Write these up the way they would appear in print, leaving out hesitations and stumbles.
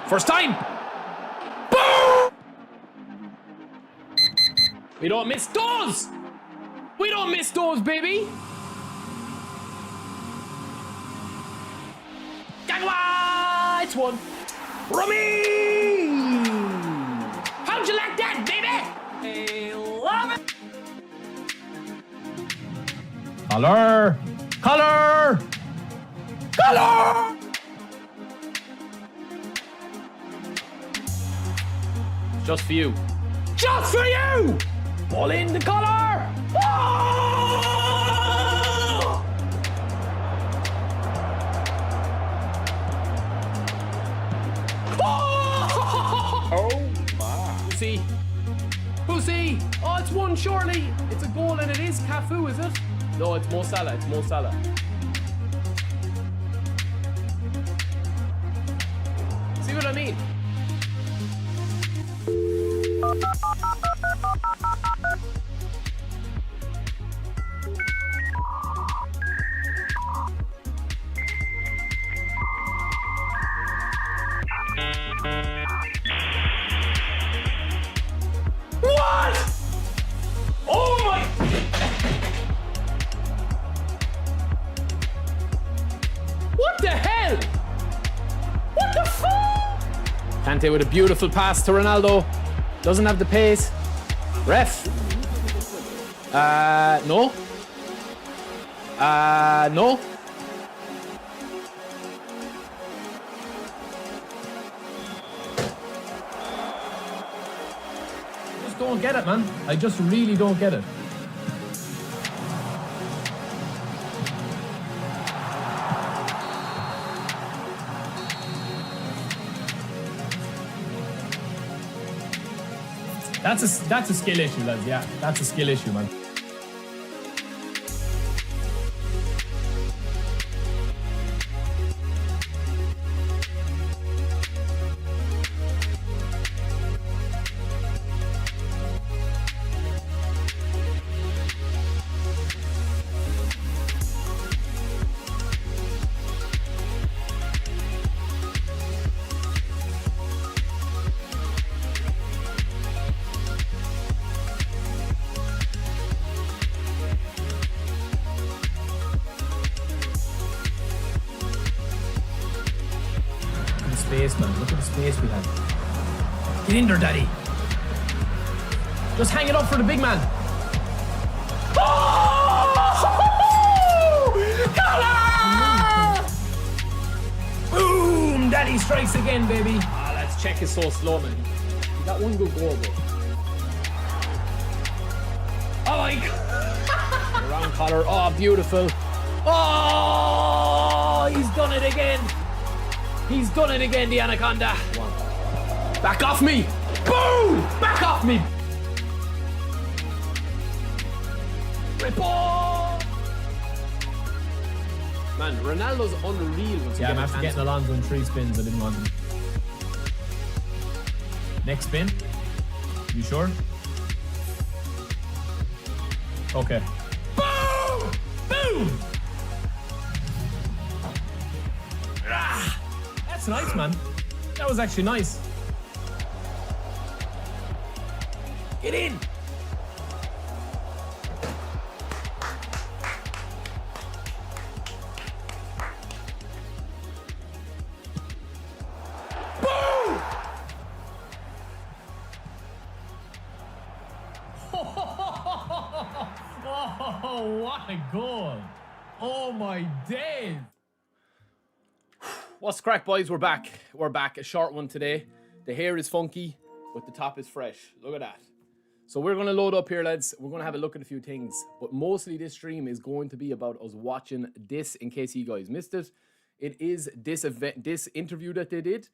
First time. Boom! We don't miss those. We don't miss those, baby. Jaguar! It's one. Rummy! How'd you like that, baby? I love it. Color! Color! Color! Just for you. Just for you! Pull in the color! Oh! Oh my. Pussy. Pussy! Oh, it's one surely. It's a goal and it is Cafu, is it? No, it's Mo Salah. It's Mo Salah. See what I mean? What? Oh my! What the hell? What the fuck? Kante with a beautiful pass to Ronaldo. Doesn't have the pace. Ref. No. No. Just don't get it, man. I just really don't get it. That's a skill issue, lads. Yeah, that's a skill issue, man. Space, man. Look at the space we have. Get in there, daddy. Just hang it up for the big man. Oh! Color! Boom! Daddy strikes again, baby. Ah, let's check is so slow, man. He got one good goal, bro. Oh my God! Wrong collar. Oh, beautiful. Oh, he's done it again. He's done it again, the Anaconda. Back off me! Boom! Back off me! Rip off! Man, Ronaldo's unreal. Yeah, I'm after getting Alonso in 3 spins. I didn't want him. Next spin. You sure? Okay. Boom! Boom! Ah! That's nice, man. That was actually nice. Get in! Boom! Oh, what a goal! Oh my days! What's crack, boys? We're back. We're back. A short one today. The hair is funky, but the top is fresh. Look at that. So we're going to load up here, lads. We're going to have a look at a few things. But mostly this stream is going to be about us watching this, in case you guys missed it. It is this event, this interview that they did.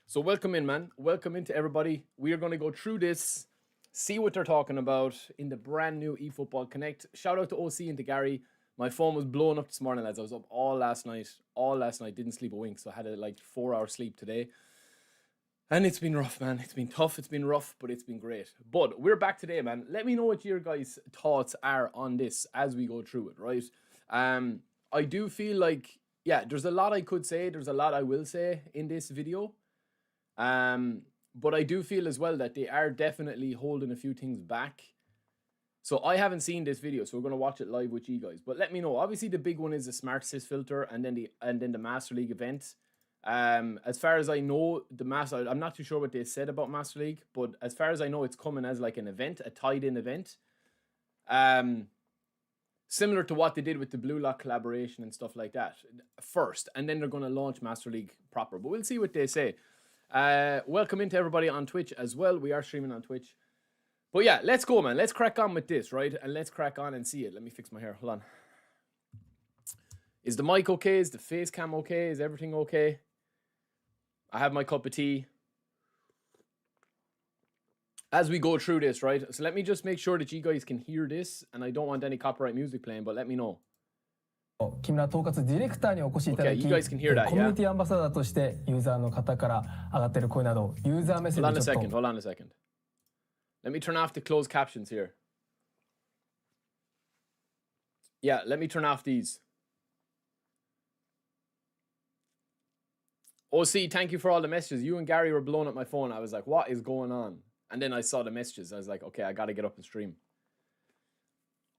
So welcome in, man. Welcome into everybody. We are going to go through this, see what they're talking about in the brand new eFootball Connect. Shout out to OC and to Gary. My phone was blowing up this morning, lads. I was up all last night. Didn't sleep a wink, so I had a 4-hour sleep today. And it's been rough, man. It's been tough. It's been rough, but it's been great. But we're back today, man. Let me know what your guys' thoughts are on this as we go through it, right? I do feel like, yeah, there's a lot I could say. There's a lot I will say in this video. But I do feel as well that they are definitely holding a few things back. So I haven't seen this video, so we're going to watch it live with you guys. But let me know. Obviously, the big one is the Smart Assist filter, and then the Master League event. As far as I know, I'm not too sure what they said about Master League, but as far as I know, it's coming as like an event, a tied-in event. Similar to what they did with the Blue Lock collaboration and stuff like that first, and then they're going to launch Master League proper. But we'll see what they say. Welcome into everybody on Twitch as well. We are streaming on Twitch. But yeah, let's go, man. Let's crack on with this, right? And let's crack on and see it. Let me fix my hair. Hold on. Is the mic okay? Is the face cam okay? Is everything okay? I have my cup of tea. As we go through this, right? So let me just make sure that you guys can hear this. And I don't want any copyright music playing, but let me know. 木村統括ディレクターにお越しいただき、Okay, you guys can hear that, コミュニティアンバサダーとしてユーザーの方から上がっている声などユーザー目線でちょっと Hold on a second. Let me turn off the closed captions here. Yeah, let me turn off these. OC, thank you for all the messages. You and Gary were blowing up my phone. I was like, what is going on? And then I saw the messages. I was like, okay, I got to get up and stream.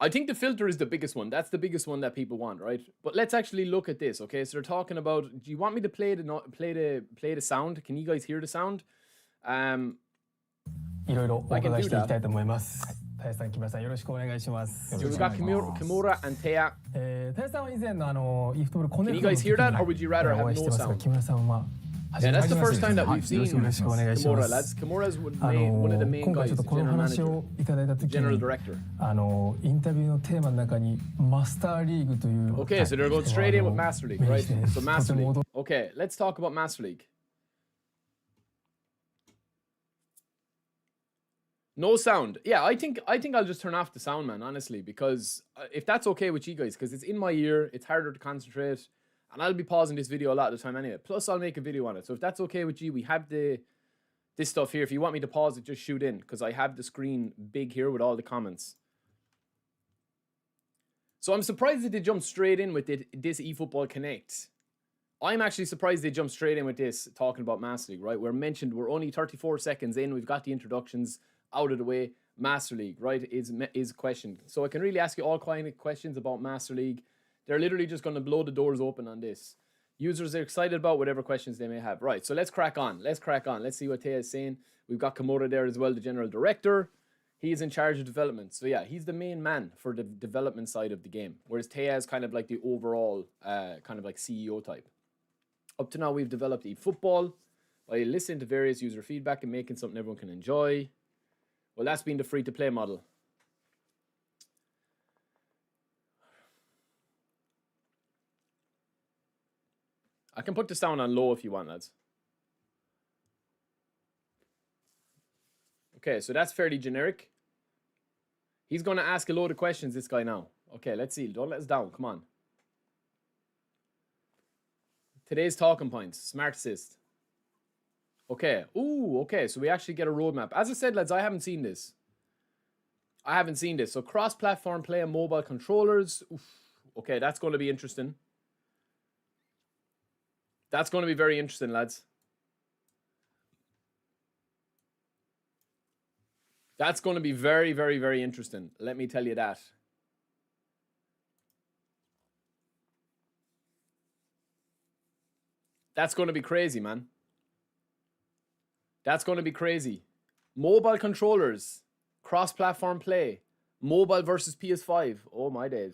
I think the filter is the biggest one. That's the biggest one that people want, right? But let's actually look at this, okay? So they're talking about, do you want me to play the sound? Can you guys hear the sound? いろいろお伺いしていきたいと思います。林さん、木村さん、よろしくお願いします。So we've got Kimura and Thea. 林さんは以前のeFootballコネ Can you guys hear that, or would you rather have no sound? 木村さんは Yeah, that's the first time that we've seen Kimura, lads. Kimura's one of the main guys, the general manager, general director. インタビューのテーマの中にマスターリーグという Okay, so they're going straight in with Master League, right? So Master League. Okay, let's talk about Master League. No sound. Yeah, I think I'll just turn off the sound, man, honestly, because if that's okay with you guys, because it's in my ear, it's harder to concentrate, and I'll be pausing this video a lot of the time anyway. Plus, I'll make a video on it. So if that's okay with you, we have this stuff here. If you want me to pause it, just shoot in, because I have the screen big here with all the comments. So I'm surprised that they jumped straight in with this eFootball Connect. I'm actually surprised they jumped straight in with this, talking about Master League, right? We're only 34 seconds in. We've got the introductions out of the way. Master League, right, is questioned. So I can really ask you all kind of questions about Master League. They're literally just going to blow the doors open on this. Users are excited about whatever questions they may have. Right, so let's crack on. Let's see what Thea is saying. We've got Kimura there as well, the general director. He's in charge of development. So yeah, he's the main man for the development side of the game. Whereas Thea is kind of like the overall kind of like CEO type. Up to now, we've developed eFootball by listening to various user feedback and making something everyone can enjoy. Well, that's been the free-to-play model. I can put the sound on low if you want, lads. Okay, so that's fairly generic. He's going to ask a load of questions, this guy now. Okay, let's see. Don't let us down. Come on. Today's talking points. Smart Assist. Okay. Ooh, okay. So we actually get a roadmap. As I said, lads, I haven't seen this. So cross-platform play and mobile controllers. Oof. Okay, that's going to be interesting. That's going to be very interesting, lads. That's going to be very, very, very interesting. Let me tell you that. That's going to be crazy, man. That's going to be crazy. Mobile controllers, cross-platform play, mobile versus PS5. Oh, my days.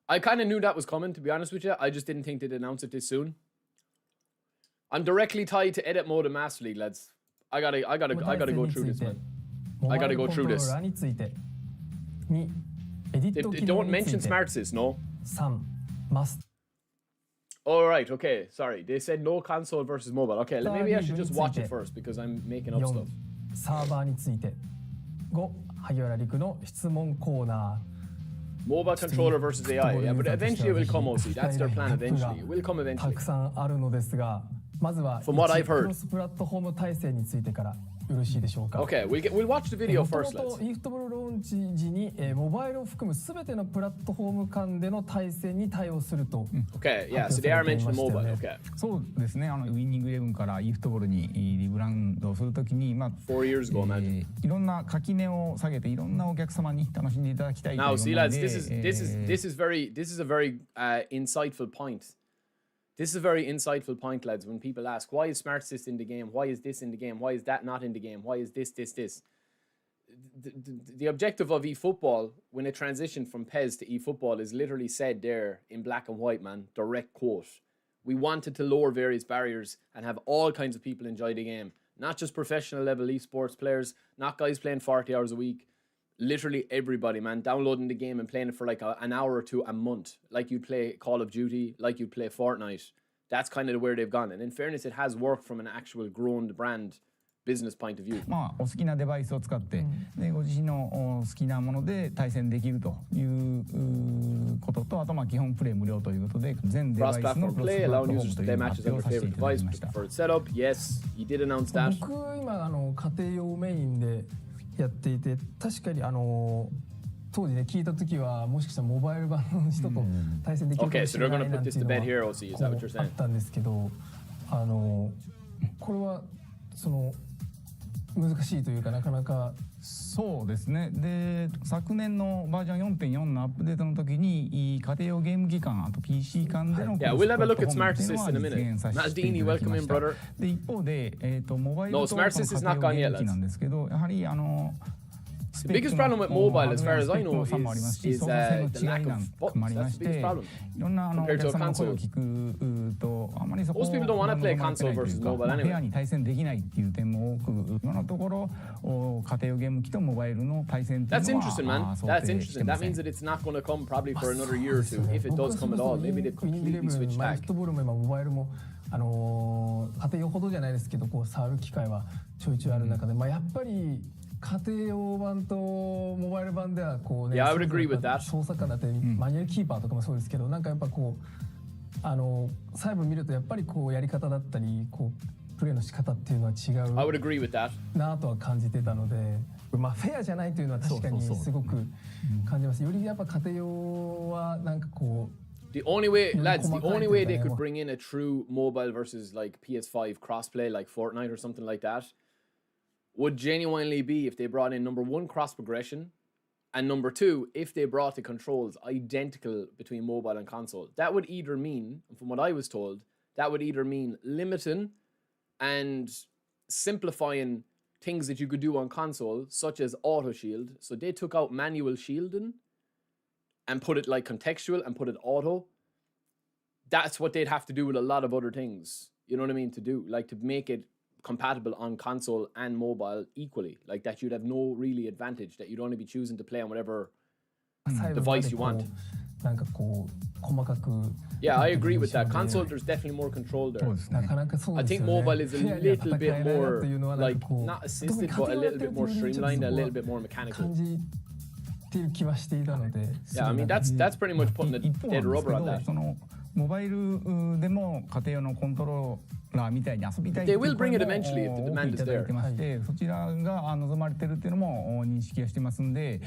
I kind of knew that was coming, to be honest with you. I just didn't think they'd announce it this soon. I'm directly tied to edit mode and Master League, lads. I gotta go through this, man. I gotta go through this. They don't mention Smart Assist, no? All right, okay, sorry. They said no console versus mobile. Okay, maybe I should just watch it first because I'm making up stuff. サーバーについて5萩原陸の質問コーナー Mobile controller versus AI. Yeah, but eventually it will come, OC. That's their plan eventually. It will come eventually. たくさんあるのですがまずは From what I've ク heard. ロスプラットフォーム体制についてからよろしいでしょうか。 Okay, we'll watch the video もとも first, と lads. eFootball ローンチ時に、モバイルを含むすべてのプラットフォーム間での対戦に対応すると、Okay, yeah, so they are mentioning mobile. Okay. そうですね、ウイニングイレブンから eFootball にリブランドをするときに、まあ4 years ago, man. いろんな垣根を下げていろんなお客様に楽しんでいただきたいという Now, 思 see, い lads, で this is a very insightful point. This is a very insightful point, lads. When people ask, why is Smart Assist in the game? Why is this in the game? Why is that not in the game? Why is this? The objective of eFootball, when it transitioned from PES to eFootball, is literally said there in black and white, man. Direct quote. We wanted to lower various barriers and have all kinds of people enjoy the game. Not just professional level esports players, not guys playing 40 hours a week. Literally everybody, man, downloading the game and playing it for like an hour or two a month, like you'd play Call of Duty, like you'd play Fortnite. That's kind of where they've gone. And in fairness, it has worked from an actual grown brand business point of view. まあお好きなデバイスを使って、でご自身の好きなもので対戦できるということと、あとまあ基本プレイ無料ということで全デバイスの Cross-platform クロス play, プラッ allowing トフォー users ム to とい play うのを matches 発 on 表 their させてい favorite ただ device き with ました preferred setup. Yes, he did announce that. 僕今家庭用メインでやっていて、確かに当時ね聞いた時はもしかしたらモバイル版の人と対戦できるか Okay, も so し they're れな going い to な put んて this い to うの bed は here, OC. Is that what you're あ saying? ったんですけど、これはその難しいというかなかなか。そうですね。で昨年のバージョン 4.4 のアップデートの時に家庭用ゲーム機間あと PC 間での Yeah, we'll have a look at Smart Assist in a minute. 実現させていただきました。で一方でモバイル No, と Smart Assist is not gone 家 yet, 庭用ゲーム機なんですけど、やはりThe biggest problem with mobile, as far as I know, is the lack of buttons. That's the biggest problem. いろんなお Compared 客 to a 様の声 console. を聞くとあまりそこ Most people don't wanna play 望まれてない console という versus か mobile まあ anyway. フェアに対戦できないっていう点も多く今のところ家庭用ゲーム機とモバイルの対戦っていう That's のは interesting, man. 想 That's 定して interesting. ま That せん means that it's not going to come probably for another year or two, if it does come at all. Maybe they've completely switched マイ back. フットボールも今モバイルも家庭用ほどじゃないですけどこう触る機会はちょいちょいある中で、まあやっぱり家庭用版とモバイル版ではこうね、Yeah, I would agree with that. 操作感だったり、マニュアルキーパーとかもそうですけど、なんかやっぱこう細部見るとやっぱりこうやり方だったりこうプレーの仕方っていうのは違 I would う agree with that. なとは感じてたので、まあフェアじゃないというのは確かにすごく感じます。よりやっぱ家庭用はなんかこう The only way, lads, the only way they could bring in a true mobile versus like PS5 crossplay like Fortnite or something like that would genuinely be if they brought in number one, cross progression, and number two, if they brought the controls identical between mobile and console. That would either mean, from what I was told, that would either mean limiting and simplifying things that you could do on console, such as auto shield. So they took out manual shielding and put it like contextual and put it auto. That's what they'd have to do with a lot of other things. You know what I mean? To do, like to make it compatible on console and mobile equally. Like that you'd have no really advantage, that you'd only be choosing to play on whatever device you want. なんかこう細かく Yeah, I agree with that. Console, there's definitely more control there. なかなかそう I です think よね。 mobile is a フェアには little 戦え bit ないな more というのはなん like かこう not assisted, but a little bit more streamlined, a little bit more mechanical. 感じている気はしていたので。 Yeah, I mean that's pretty much putting a 一方な dead んです rubber け on ど that. そのモバイルでも家庭用のコントローラーみたいに遊びたいっていう They will bring it 声も eventually if the 多 demand く is いただい there. てましてそちらが望まれてるっていうのも認識はしてますんで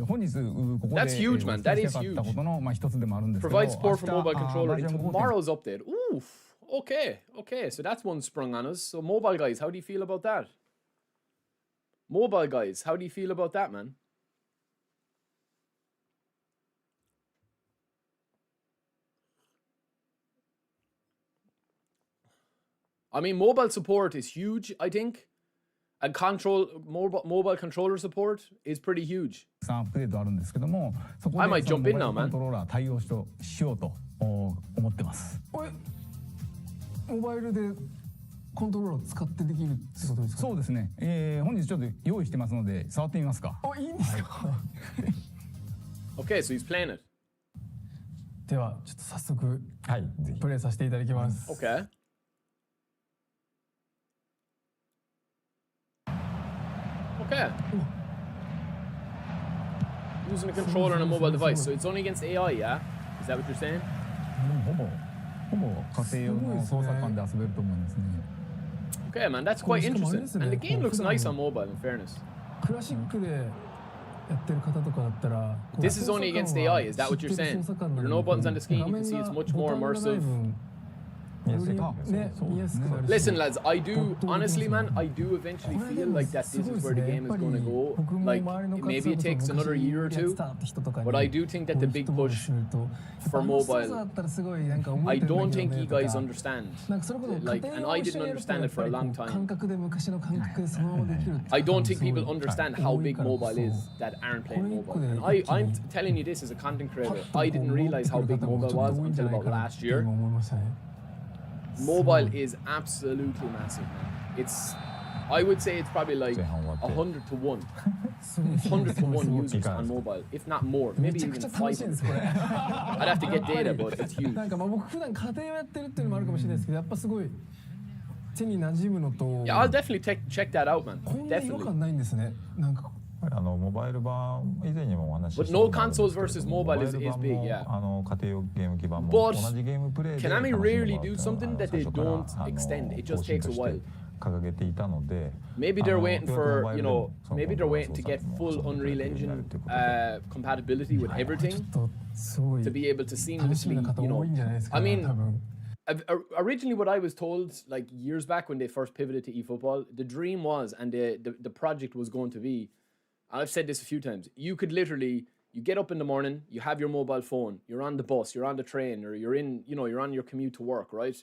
本日ここで That's huge, man. お伝え That した is かったことのまあ一つでもあるんですけど Provide support for 明 mobile 日 controller バー in ジョン 5.0 tomorrow's update. Oof. Okay. So that's one sprung on us. So mobile guys, how do you feel about that? Mobile guys, how do you feel about that, man? I mean, mobile support is huge, I think. And mobile controller support is pretty huge. アップデートあるんですけどもそこ I で might その jump モ in バイ now, man. ルコントローラー対応しようと思ってます。これモバイルでコントローラーを使ってできるってことですか？そうですね、本日ちょっと用意してますので触ってみますか。いいんですか？ Okay, so he's playing it. ではちょっと早速はいぜひプレイさせていただきます。 Okay. Okay. Using a controller on a mobile device, so it's only against AI, yeah? Is that what you're saying? ほぼほぼ家庭用の操作感で遊べると思いますね。Okay, man, that's quite interesting. And the game looks nice on mobile, in fairness. クラシックでやってる方とかだったら This is only against AI, is that what you're saying? There are no buttons on the screen, you can see it's much more immersive. Listen, lads, I do, honestly, man, I do eventually feel like that this is where the game is going to go. Like, maybe it takes another year or two, but I do think that the big push for mobile, I don't think you guys understand. Like, and I didn't understand it for a long time. I don't think people understand how big mobile is that aren't playing mobile. And I'm telling you this as a content creator, I didn't realize how big mobile was until about last year. Mobile is absolutely massive, man. It's, I would say it's probably like 100 to 1. 100 to 1 users on mobile, if not more, maybe even 500. I'd have to get data, but it's huge. なんかまあ僕普段家庭をやってるっていうのもあるかもしれないですけど、やっぱすごい手に馴染むのと。Yeah, I'll definitely check that out, man. こんな違和感ないんですね。なんか。モバイル版以前にもお話しした But no consoles versus mobile is big, yeah. 家庭用ゲーム基盤も But 同じゲームプレイで Konami rarely do something that they don't extend. It just takes a while. 掲げていたので Maybe they're waiting for, you know, maybe they're waiting to get full Unreal Engine compatibility with everything to be able to seamlessly, you know. I mean, originally what I was told, like years back when they first pivoted to eFootball, the dream was, and the project was going to be, I've said this a few times, you could literally, you get up in the morning, you have your mobile phone, you're on the bus, you're on the train, or you're in, you know, you're on your commute to work, right?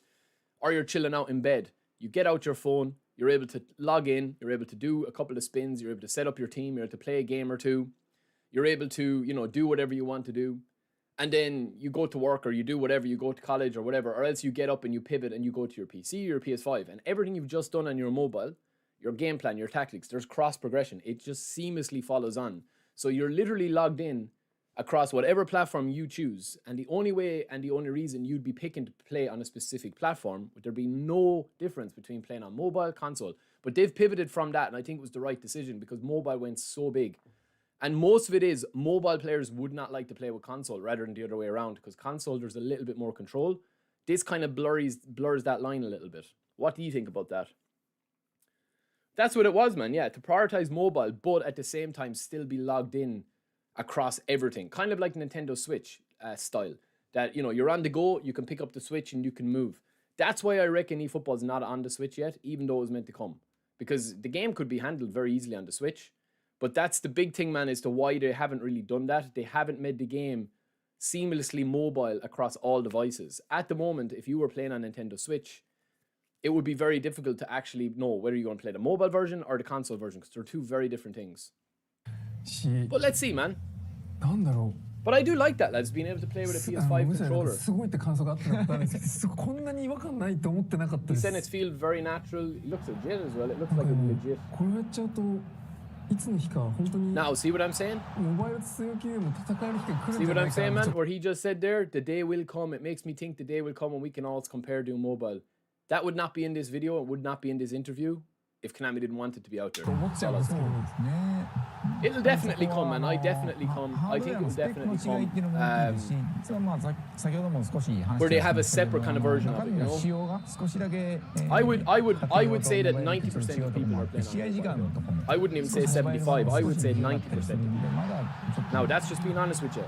Or you're chilling out in bed. You get out your phone, you're able to log in, you're able to do a couple of spins, you're able to set up your team, you're able to play a game or two, you're able to, you know, do whatever you want to do. And then you go to work or you do whatever, you go to college or whatever, or else you get up and you pivot and you go to your PC or your PS5. And everything you've just done on your mobile, your game plan, your tactics, there's cross progression. It just seamlessly follows on. So you're literally logged in across whatever platform you choose. And the only way and the only reason you'd be picking to play on a specific platform, would there be no difference between playing on mobile, console. But they've pivoted from that, and I think it was the right decision because mobile went so big. And most of it is mobile players would not like to play with console rather than the other way around, because console there's a little bit more control. This kind of blurs that line a little bit. What do you think about that? That's what it was, man. Yeah, to prioritize mobile, but at the same time still be logged in across everything. Kind of like Nintendo Switch style. That, you know, you're on the go, you can pick up the Switch and you can move. That's why I reckon eFootball's not on the Switch yet, even though it was meant to come. Because the game could be handled very easily on the Switch. But that's the big thing, man, as to why they haven't really done that. They haven't made the game seamlessly mobile across all devices. At the moment, if you were playing on Nintendo Switch, it would be very difficult to actually know whether you're going to play the mobile version or the console version, because they're two very different things. But let's see, man. But I do like that, lads, being able to play with a PS5 controller. すごいって感想があったんですけど、こんなに違和感ないと思ってなかったで He す。 said it feels very natural. It looks legit as well. It looks like it's legit. これやっちゃうといつの日か本当に Now, see what I'm saying? モバイル強気でも戦える日が来るん See じゃ what な I'm いか saying, な man? Where he just said there, the day will come. It makes me think the day will come when we can all compare to mobile. That would not be in this video. It would not be in this interview if Konami didn't want it to be out there. 思っちゃいますけど It'll definitely come, man. I definitely come. I think it will definitely come. Where they have a separate kind of version of it, you know? I would say that 90% of people are playing on mobile. I wouldn't even say 75. I would say 90%. Now, that's just being honest with you.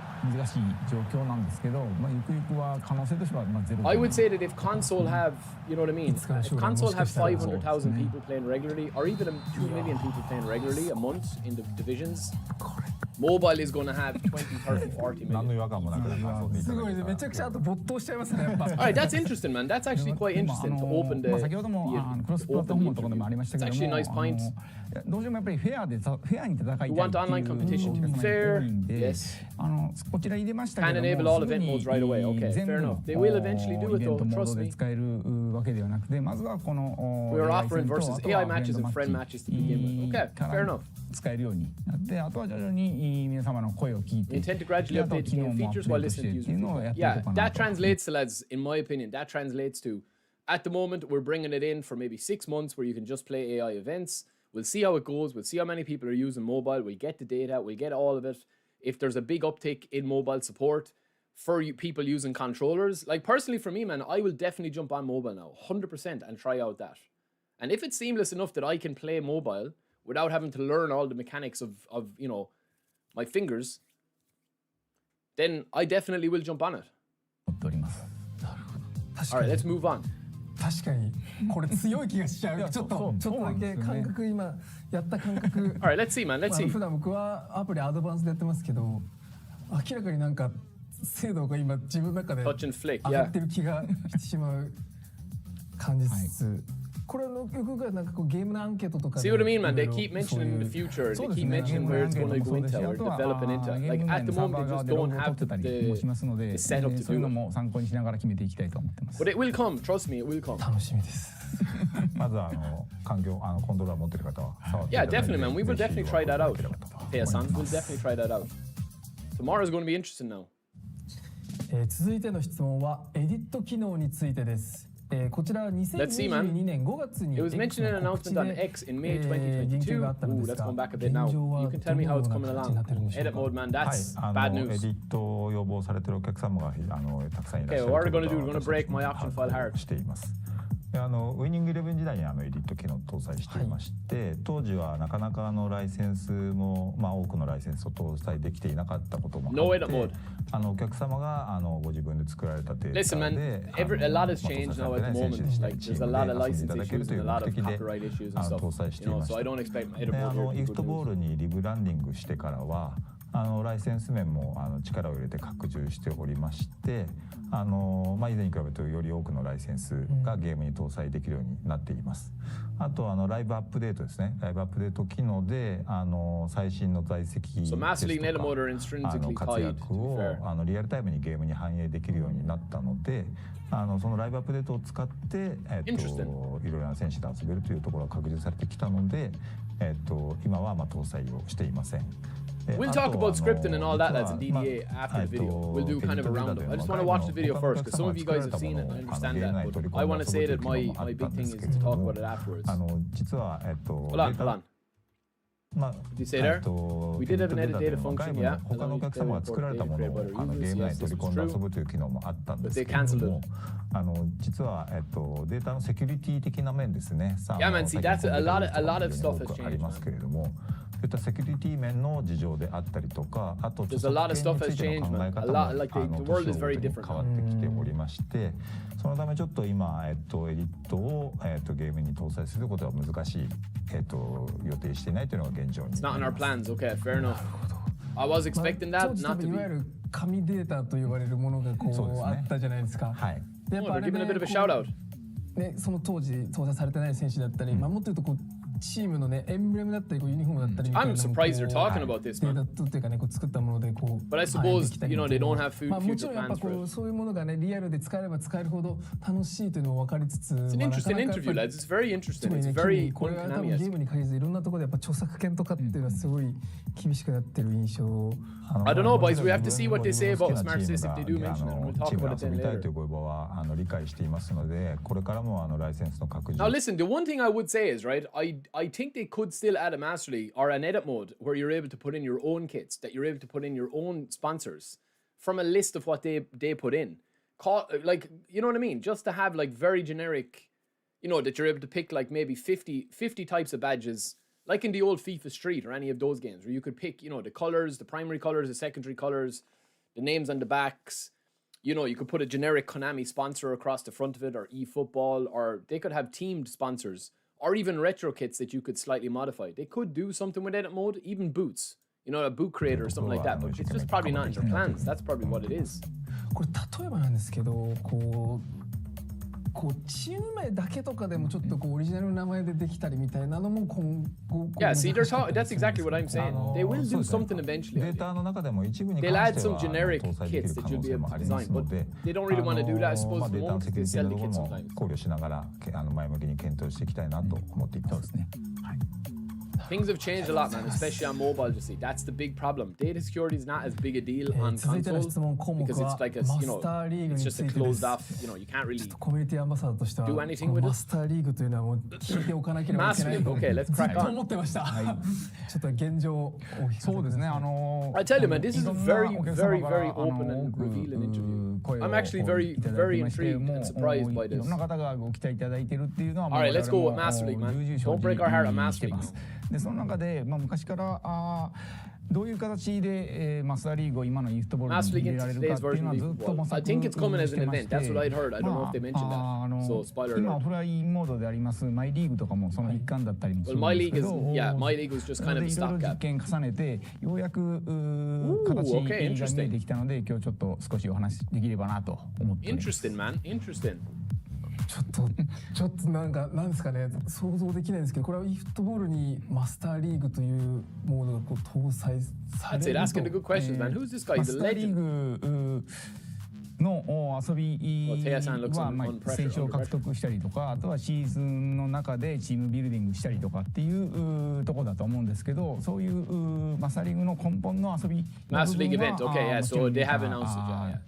I would say that if console have, you know what I mean? If console have 500,000 people playing regularly, or even 2 million people playing regularly a month in the divisions, mobile is going to have 20, 30, 40 million. すごいね、めちゃくちゃあと没頭しちゃいますね、やっぱ。 Alright, that's interesting, man. That's actually quite interesting to open the. 先ほどもクロスプラットフォームのところでもありましたけど It's actually a nice point. どうしてもやっぱりフェアに戦いたい We っていう want online competition to be fair. Yes. こちら入れましたけ Can ど enable も all event modes right away. Okay, 全部 fair enough. They will eventually do it イベン though. トモー Trust ドで me. 使えるわけではなくてまずはこの We are AI offering 戦と versus あとは AI matches and フレン friend ドマッ matches チ to begin with. Okay, から fair enough. 使えるようになってあとは徐々に皆様の声を聞い We て intend to gradually あとは update the 機能 game もアッ features プ while デートし listening て to っていう users. のをやっていこ Yeah, うかな that と translates to, lads, in my opinion, that translates to, at the moment, we're bringing it in for maybe 6 months where you can just play AI events. We'll see how it goes. We'll see how many people are using mobile. We'll get the data. We'll get all of it. If there's a big uptick in mobile support, for people using controllers. Like personally for me, man, I will definitely jump on mobile now, 100%, and try out that. And if it's seamless enough that I can play mobile without having to learn all the mechanics of you know, my fingers, then I definitely will jump on it. 思っております。 Alright, let's move on. 確かにこれ強い気がしちゃう。ちょっとだけ感覚今やった感覚。Alright, let's see, man. Let's see. 普段僕はアプリアドバンスでやってますけど、明らかになんか精度が今自分の中で Touch and flick, 上がってる気がしてしまう感じつつ。これのよくなんかこうゲームのアンケートとか See what I mean, man? They keep mentioning the future. They keep mentioning where it's going to go into or developing into. Like at the moment, they just don't have the setup to そういう do の it. も参考にしながら決めていきたいと思ってます。 But it will come. Trust me, it will come. 楽しみです。まずは環境コントローラー持ってる方は触ってい Yeah, ただいて definitely, man. We will ぜひ definitely try that お out. 分かりいただければと Pay-san, we'll definitely try that out. Tomorrow's going to be interesting now. 続いての質問はエディット機能についてです。こちら2022年5月に It was mentioned in an announcement on X in May 2022. Ooh, that's going back a bit now. You can tell me how it's coming along. Edit mode, man. はい、 That's bad エ news. ディットを要望されているお客様がたくさんいらっしゃ Okay, る what are we と going いう to do? こ We're と going to break my option file hard. しています。でウイニングイレブン時代にエディット機能を搭載していまして、当時はなかなかライセンスも、多くのライセンスを搭載できていなかったこともあって、 No edit mode. お客様がご自分で作られたデータで Listen, man, a lot has changed now at the moment. Like, there's a lot of license issues and a lot of copyright issues and stuff. You know, so I don't expect edit で mode. イフトボールにリブランディングしてからはライセンス面も力を入れて拡充しておりまして、以前に比べるとより多くのライセンスがゲームに搭載できるようになっています。あとライブアップデートですね。ライブアップデート機能で最新の在籍ですと So か Master League Edit mode are intrinsically 活 tied, 躍 to be を fair. リアルタイムにゲームに反映できるようになったので、そのライブアップデートを使って、いろいろな選手で遊べるというところが確立されてきたので、今は搭載をしていません。We'll talk about scripting and all that, lads, in DDA after the video. We'll do kind of a roundup. I just want to watch the video first, because some of you guys have seen it and I understand that, but I want to say that my big thing is to talk about it afterwards. 実はHold on. Did you say there? We did have an edit data function, yeah. 他のお客様が作られたものをゲーム内に取り込んで遊ぶという機能もあったんですけれども、実はデータのセキュリティ的な面ですね。Yeah, man, see, that's a lot of stuff has あり changed. ますけれども、そういったセキュリティ面の事情であったりとか、あと There's a lot of stuff has changed, man. A lot, like the world is very 変 different わ now. ってきておりまして、そのためちょっと今エディットをゲームに搭載することは難しい予定していないというのが現状に。It's not in our plans. Okay, fair enough. I was expecting that 当時 not to いわゆ be. る紙データと呼ばれるものがこそうですねうあったじゃないですか。はい。でやっ Oh, ぱあ they're れ giving a bit of a で shout out. ね、その当時搭載されてない選手だったり、もっと言うとこうチームのねエンブレムだったりユニフォームだったりみたいな I'm のも surprised they're こう talking about this, デー man. タっていうかねこう作ったものでこう But I suppose, you know, they don't have まあも future ちろんやっぱ plans こ for う it. そういうものがねリアルで使えれば使えるほど楽しいというのも分かりつつ、It's an まあなか interesting なかやっぱ interview, り lads. It's very す interesting. ごい It's ね very これは多分 Konami-esque. ゲームに限らずいろんなところでやっぱ著作権とかっていうのはすごい厳しくなってる印象。I don't know, boys. We have to see what they say about Smart Sys if they do mention it. We'll チ talk ーム about で it 遊 then びたい later. というご要望は理解していますので、これからもライセンスの拡充。 Now listen, the one thing I would say is, right, I think they could still add a Master League or an edit mode where you're able to put in your own kits, that you're able to put in your own sponsors from a list of what they put in. Like, you know what I mean? Just to have like very generic, you know, that you're able to pick like maybe 50 types of badges, like in the old FIFA Street or any of those games where you could pick, you know, the colors, the primary colors, the secondary colors, the names on the backs. You know, you could put a generic Konami sponsor across the front of it, or eFootball, or they could have teamed sponsors, or even retro kits that you could slightly modify. They could do something with edit mode, even boots. You know, a boot creator or something like that, but it's just probably not in their plans. That's probably what it is. これ例えばなんですけどこうチーム名だけとかでもちょっとこうオリジナルの名前でできたりみたいなのも今後 Yeah, see, that's exactly what I'm saying. They will do something eventually. データの中でも一部に They'll 関 add して some は generic 搭載でき kits る that 可 you'll 能 be 性 able も to ありま design, すの but で、 they don't really want to do that, I suppose, デ at ー the タの moment セ because キュ they リティ sell の the ところ kits も sometimes. 考慮しながら前向きに検討していきたいなと思っています。そうですね。はい。Things have changed a lot, man, especially on mobile, you see. That's the big problem. Data security is not as big a deal on 続いての console 質問項目 because は it's like a, マ you スターリー know, グ it's に just つ a いてで closed す off, you know, you can't ちょ really... っとコミュニティアンバサダーとしては Do anything この with it? マスターリーグというのはもう聞いておかなければいけない Mass と League, okay, let's ずっ crack と on. 思ってましたちょっと現状をお聞かせくださいそうですね I tell you, man, this is a very, いろんなお客 very, 様から very open and 多く revealing interview. 声を I'm actually very, いただ very きまして intrigued もう and surprised by いろ this. んな方がご期待いただいてるっていうのは All right, let's go with 我々も Master League, man. 重々承 Don't break our heart on 知 Master して League. ますでその中で、昔からどういう形で、マスターリーグを今の eFootball に Master 入 League れられ into るか today's っていうの version は of ずっと eFootball. 模索 I think it's coming as し an てま event. して That's what I'd heard. I don't know if they mentioned that. So, spoiler 今 alert. オフラインモードでありますマイリーグとかもその一環だったりもする Well, ん my です league け is, ど yeah, my league was just kind of a いろいろ実 stopgap. 験重ねてようやく形 okay, が見え interesting. てきたので今日ちょっと少しお話できればなと思っております Interesting, man. Interesting. ちょっとなんかなんですかね想像できないんですけどこれは eFootball にマスターリーグというモードがこう搭載さ That's れ it. る Asking the good questions, man. Who's this guy? マ He's a スターリー legend. グの遊び Well, Taya-san looks は on pressure, 選手を under 獲得したりとかあとはシーズンの中でチームビルディングしたりとかっていうところだと思うんですけどそういうマスターリーグの根本の遊び Master League event. Okay, yeah. So they have announced it. Yeah, yeah.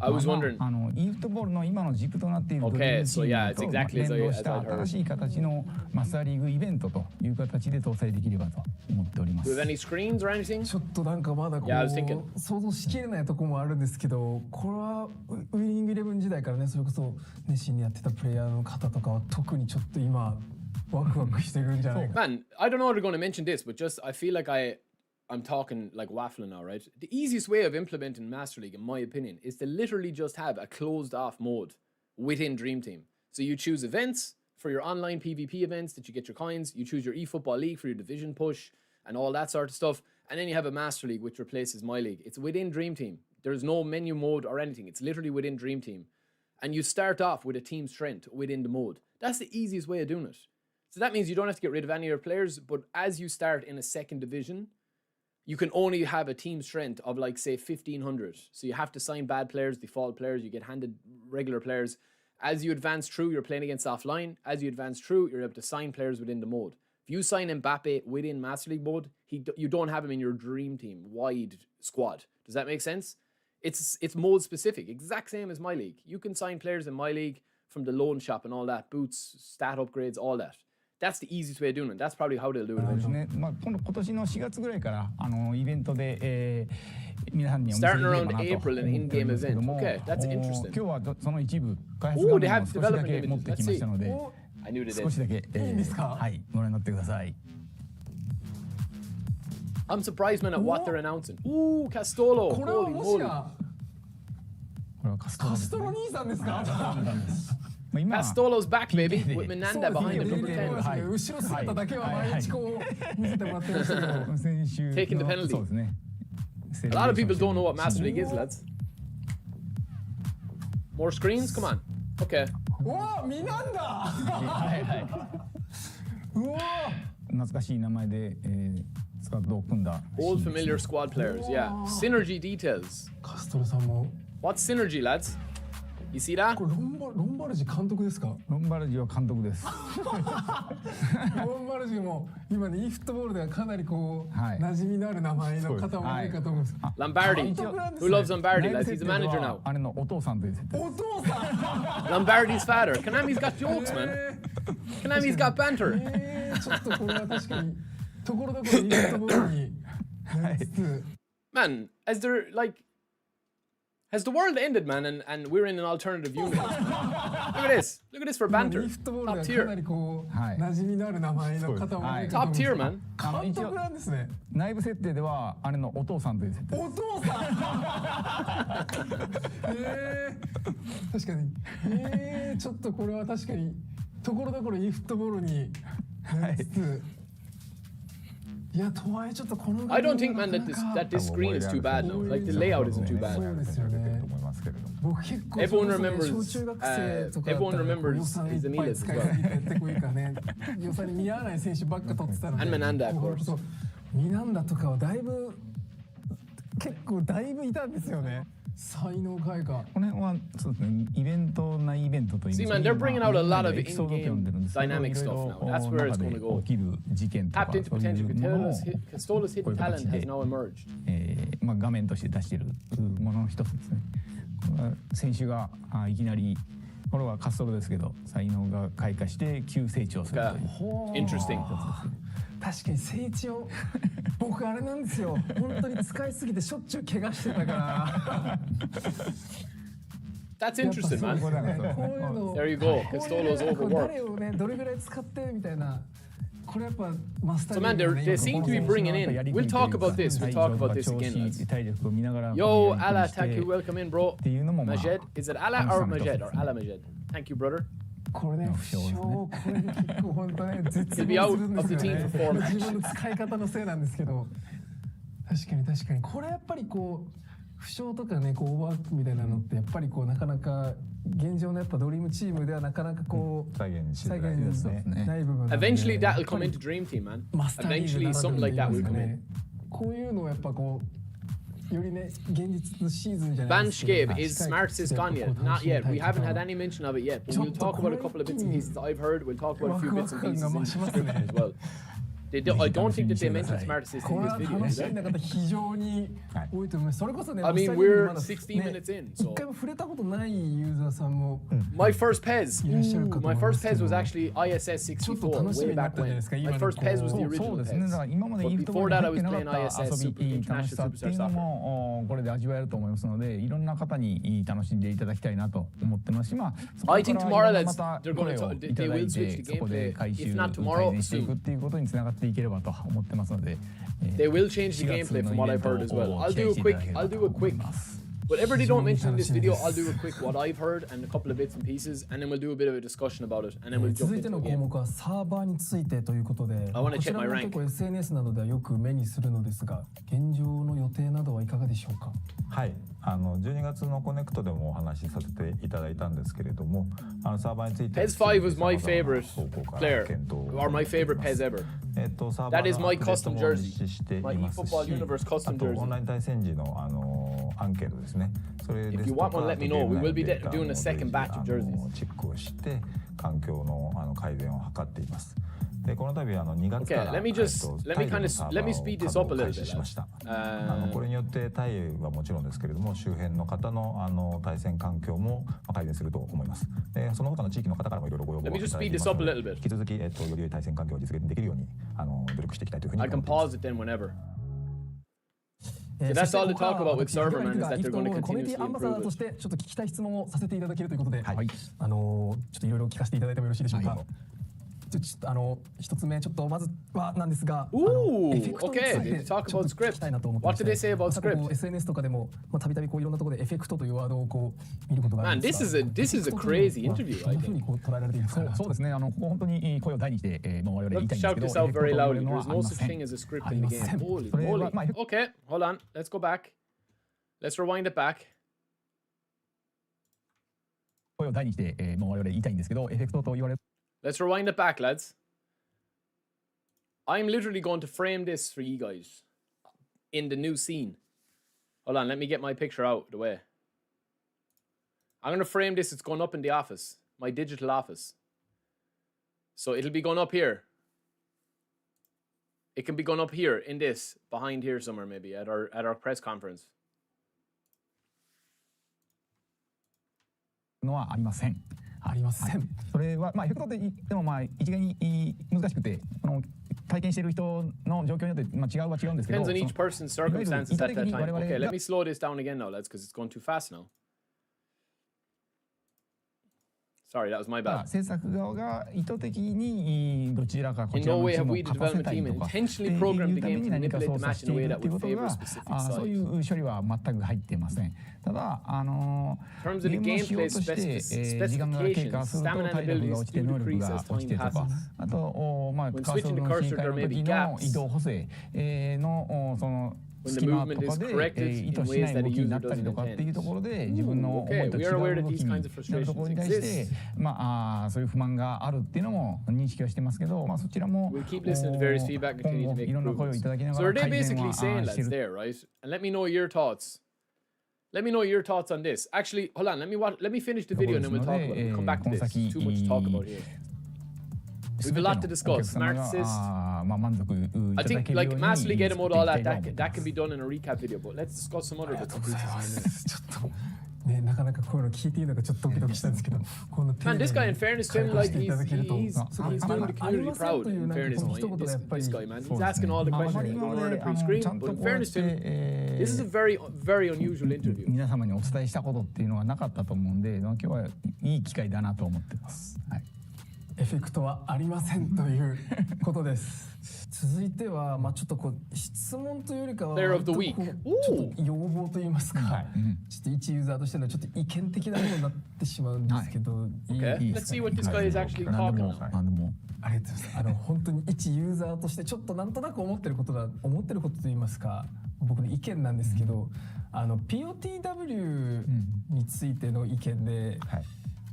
I was wondering. eFootball の今の軸となっている Okay, so yeah, it's と exactly 連動し as た I heard. 新しい形のマスターリーグイベントという形で搭載できればと思っておりま Do す we have any screens or anything? ちょっとなんかまだこ Yeah, I was thinking. う想像しきれないところもあるんですけどこれはウイニングイレブン時代からねそれこそ熱心にやってたプレイヤーの方とかは特にちょっと今ワクワクしてるんじゃないか Man, I don't know if they're going to mention this, but just I feel like I'm talking like waffling now, right? The easiest way of implementing Master League, in my opinion, is to literally just have a closed off mode within Dream Team. So you choose events for your online PvP events that you get your coins. You choose your eFootball League for your division push and all that sort of stuff. And then you have a Master League, which replaces My League. It's within Dream Team. There's no menu mode or anything. It's literally within Dream Team. And you start off with a team strength within the mode. That's the easiest way of doing it. So that means you don't have to get rid of any of your players, but as you start in a second division, you can only have a team strength of like say 1,500. So you have to sign bad players, default players, you get handed regular players. As you advance through, you're playing against offline. As you advance through, you're able to sign players within the mode. If you sign Mbappe within Master League mode, you don't have him in your dream team wide squad. Does that make sense? It's mode specific, exact same as My League. You can sign players in My League from the loan shop and all that, boots, stat upgrades, all that. That's the easiest way of doing it. That's probably how they'll do it そうです eventually. ね今年の4月ぐらいからイベントで、皆さんにお見せでき Starting れば around なと April, an 思っており in-game ますけど event. も Okay, that's interesting. 今日はその一部開発 Oh, 画 they 面 have を少しだ development け images. 持ってきましたので I knew they 少 did. しだけ、いいんですかはいご覧になってください I'm surprised, man, at what they're announcing. Ooh, Castolo. これは Holy もし moly. やこれはカストロカですねストロ兄さんですか今 Castolo's back, baby, PK with そう Minanda です behind ね him, 見 number て 10. ましたけど後ろ姿だけは毎日こう見せてもらってましたけど先週の Taking the penalty. そうですね A lot of people don't know what Master League is, lads. More screens? Come on. Okay. うわ見なんだはいはいうわ懐かしい名前で、スカットを組んだ Old familiar squad players, yeah. Synergy details. カストロさんも What's synergy, lads? You see that? これロンバルジ監督ですかロンバルジは監督ですロンバルジも今ねeFootballではかなりこう、はい馴染みのある名前の方も多いかと思うんです、 Lombardi. 監督なんです Who ね loves Lombardi, lads? He's a manager now. あれのお父さんという設定お父さん Lombardi's father. Konami's got jokes, man. Konami's got banter. ちょっとこれは確かにところどころeFootballになりつつ Man, has the world ended, man, and we're in an alternative universe? Look at this. Look at this for banter. eFootball Top ではかな tier. りこう、はい馴染みのある名前の方も多いかと思うんです Top tier, man. 監督なんですね内部設定ではあれのお父さんという設定お父さん確かにちょっとこれは確かにところどころeFootballになりつつ、いやとはいえちょっとこの I don't think, man, that this screen is too bad now. Like the layout isn't too そ bad. うですよねと思いますけれども僕結構 Everyone それこそね remembers, 小中学生とかだったら everyone remembers 予算いっ his ぱい Emilas 使 as い well. すぎてやってこいかね予算に見合わない選手ばっか取ってたので And Minanda, of こう course. そうミナンダとかはだいぶ結構だいぶいたんですよね。才能開花。この辺はそうですね、イベントないイベントといい See, ます man, か、 they're bringing out a lot of エピソードって呼んでるんですけど、 in-game dynamic いろい stuff ろ now. That's where it's 中 going で to go. 起きる事件とか Tapped into そうい potential. うものも Castola's hidden talent has now emerged. まあ画面として出しているものの一つですね。これは選手がいきなりこれはカストロですけど、才能が開花して急成長するという。Interesting. 確かに成長。僕あれなんですよ。本当に使いすぎてしょっちゅう怪我してたから。That's interesting, man. こういうの。 There you go. Castolo's overworked. 誰をねどれぐらい使ってみたいな。これやっぱマスター。 So man, they seem to be bringing in. We'll talk about this. We'll talk about this again, lads. 体力を見ながら Yo, Allah, thank you. Welcome in, bro. っていうのもまあ Majed, is it Allah or Majed or Allah Majed? Thank you, brother. これね、負傷、これ結構本当ね、絶 He'll be 望 out するんで of す the よ team ね。 for 4 自 matches. 分の使い方のせいなんですけど、確かに確かに、これやっぱりこう負傷とかね、こうオーバーワークみたいなのってやっぱりこうなかなか現状のやっぱドリームチームではなかなかこう再現しづらいですね。ない部分なんで。 Eventually, that'll come into Dream Team, man. マスターリーグ Eventually, なら something で like that 言 will います come か in. ね。こういうのをやっぱこうよりね現実のシーズンじゃないですけど。 Banshcape, is Smartsys gone yet? Not yet. We haven't had any mention of it yet. But we'll talk about a couple of bits and pieces I've heard. We'll talk about a few bits and pieces in the description as well. I don't think that they mentioned Smartsys こ in れ this は video. 楽しみな方非常に多いと思います。それこそね、 I mean, マスターリーグ we're まだ16 minutes in, 一 so 回も触れたことないユーザーさんも my first Pez. いらっしゃるかと My 思いま first すけ Pez ど was actually ISS ちょっと楽し 64 way みになっ back たじゃない when. ですか。 My 今の first Pez was the そう original ですね。だから Pez. 今まで But イフトボ before ール that, に I 入っ was てなか playing った ISS 遊び Super 楽しさ International ってい Superstar うの Soccer. もこれで味わえると思いますので、いろんな方に楽しんでいただきたいなと思ってますし、まあそこ I か think ら tomorrow いろん that's なまた they're 声 going を to いた they だい will switch て the そこで gameplay. 回収 If not 改 tomorrow, 善していく soon. っていうことにつながっていければと思ってますので、They will change the gameplay from what I've heard as well. I'll do a quick. Whatever they don't mention in this video, I'll do a quick what I've heard and a couple of bits and pieces, and then we'll do a bit of a discussion about it, and then we'll jump 続いて into の the 項 game. 目はサーバーについてということで、 wanna こち check ら my も rank. 結構 SNS などではよく目にするのですが、現状の予定などはいかがでしょうか。はい、12月のコネクトでもお話しさせていただいたんですけれども、サーバーについて Pez 5 was my favorite player, or my favorite Pez ever. That is my custom jersey, my eFootball Universe custom あとオン jersey. ライン対戦時のアンケートですね。それ If です you と want か one, let me know. We will be ゲーム内の doing a second batch of jerseys. チェックをして環境の改善を図っています。でこの度2月か Okay, ら let me speed this up a little 開始しました。 bit. これによってタイはもちろんですけれども周辺の方の対戦環境も改善すると思います。でその他の地域の方からもいろいろご要望を Let い me た just だい speed てい this ます up の a で little bit. 引き続きより良い対戦環境を実現できるように努力していきたいというふうに I 思 can っています pause。it then whenever. そ that's all to talk about with Server, man, is that they're going to コミュニティ continuously アンバサダー improve と it. してちょっと聞きたい質問をさせていただけるということで、はい、ちょっといろいろ聞かせていただいてもよろしいでしょうか。はいちょっと一つ目ちょっとまずはなんですが、 Ooh, エフェクトについ okay. て They talk ちょっ about と聞きたいなと思って script. まして What did they say about またこう script? SNS とかでもたびたびこういろんなところでエフェクトというワードをこう見ることがあるん Man, ですが、 this is a crazy interview, どん I なふうに think. こう捉えられているんですか。そうですね。ここ本当に声を大にして我々言い Look, たいんです shout けど、 this out very エフェクトと loudly. いうのは There's あり no ま such せん。 thing as a script あ in り the ませ game. ん。 Holy それは moly. まあ Okay, hold on. Let's go back. Let's rewind it back. 声を大にして我々言いたいんですけど、エフェクトと言われる Let's rewind it back, lads. I'm literally going to frame this for you guys in the new scene. Hold on, let me get my picture out of the way. I'm going to frame this. It's going up in the office, my digital office. So it'll be going up here. It can be going up here in this, behind here somewhere maybe at our press conference. のはありません。ありません。それはまあエフェクトって言ってもまあ一概に難しくて、体験している人の状況によってまあ違うは違うんですけど、 Depends on each person's circumstances at that time. 意図的に我々が Okay, let me slow this down again now, lads, because it's going too fast now. Sorry, that was my まあ bad. 制作側が意図的にどちらかこ In ちら no の way チー have ムを we, the 勝たせ development たい team, とか intentionally programmed the っていう game た to めに何か manipulate 操 the 作 match し in て a い way る that っていう would こと favor が specific そうい sides. う処理は全く入ってません。ただIn terms of the ゲームをしよ gameplay うとして時間が経過 specifications, すると stamina 体 and 力が abilities 落ちて do 能力 decrease が as 落ち time てとか passes. あとまあ When カーソル switching の the 切り cursor, 替え there の may be 時の gaps. 移動補正のその when the 隙間 movement と is かで corrected 意 in 図しな ways い that 動 a きにな user ったりと doesn't かっていう intend. ところで自分の思い Okay, と we 違 are aware う that 動 these きにな kinds of ると frustrations ころに対して exist. そういう不満があるっていうのも認識はしてますけど、そちらも We'll keep listening to various feedback and 今 continue to 後 make いろんな声をいただきな improvements. が So ら are they 改善 basically は saying, して lads, る。 there, right? And let me know your thoughts. Let me know your thoughts on this. Actually, hold on. Let me finish the video and then we'll talk about it. We'll come back to this. It's too much to talk about here. We have a lot to discuss. Smart assist. 満足い I ただ think けるよう like に massively get him out 作 all ってい that. きたいと思 That って that ます can be done in a recap video. But let's discuss some other ありが bits とう and ござい pieces ま in a す minute. ちょっとねなかなかこういうの聞いていいのかちょっとドキドキしたんですけどこの Man, this guy, in fairness to him, like he's doing the あ community りません proud. という In なんか fairness, この一言がやっぱり this guy, man, he's asking all the あま questions り going 今 on ま on で the pre-screen. ちゃん But と in こうやっ fairness て to him, this is a very, very unusual interview. 皆様にお伝えしたことっていうのはなかったと思うんで、今日はいい機会だなと思ってます。はい。エフェクトはありませんということです。続いてはまあちょっとこう質問というよりかは Player of the week. ちょっと要望と言いますか、ちょっと一ユーザーとしてのちょっと意見的なものになってしまうんですけど、Okay, いい let's ですか see what this guy is actually 何で talking も about. 何でも。ありがとうございます。本当に一ユーザーとしてちょっとなんとなく思ってることと言いますか、僕の意見なんですけど、POTW についての意見で、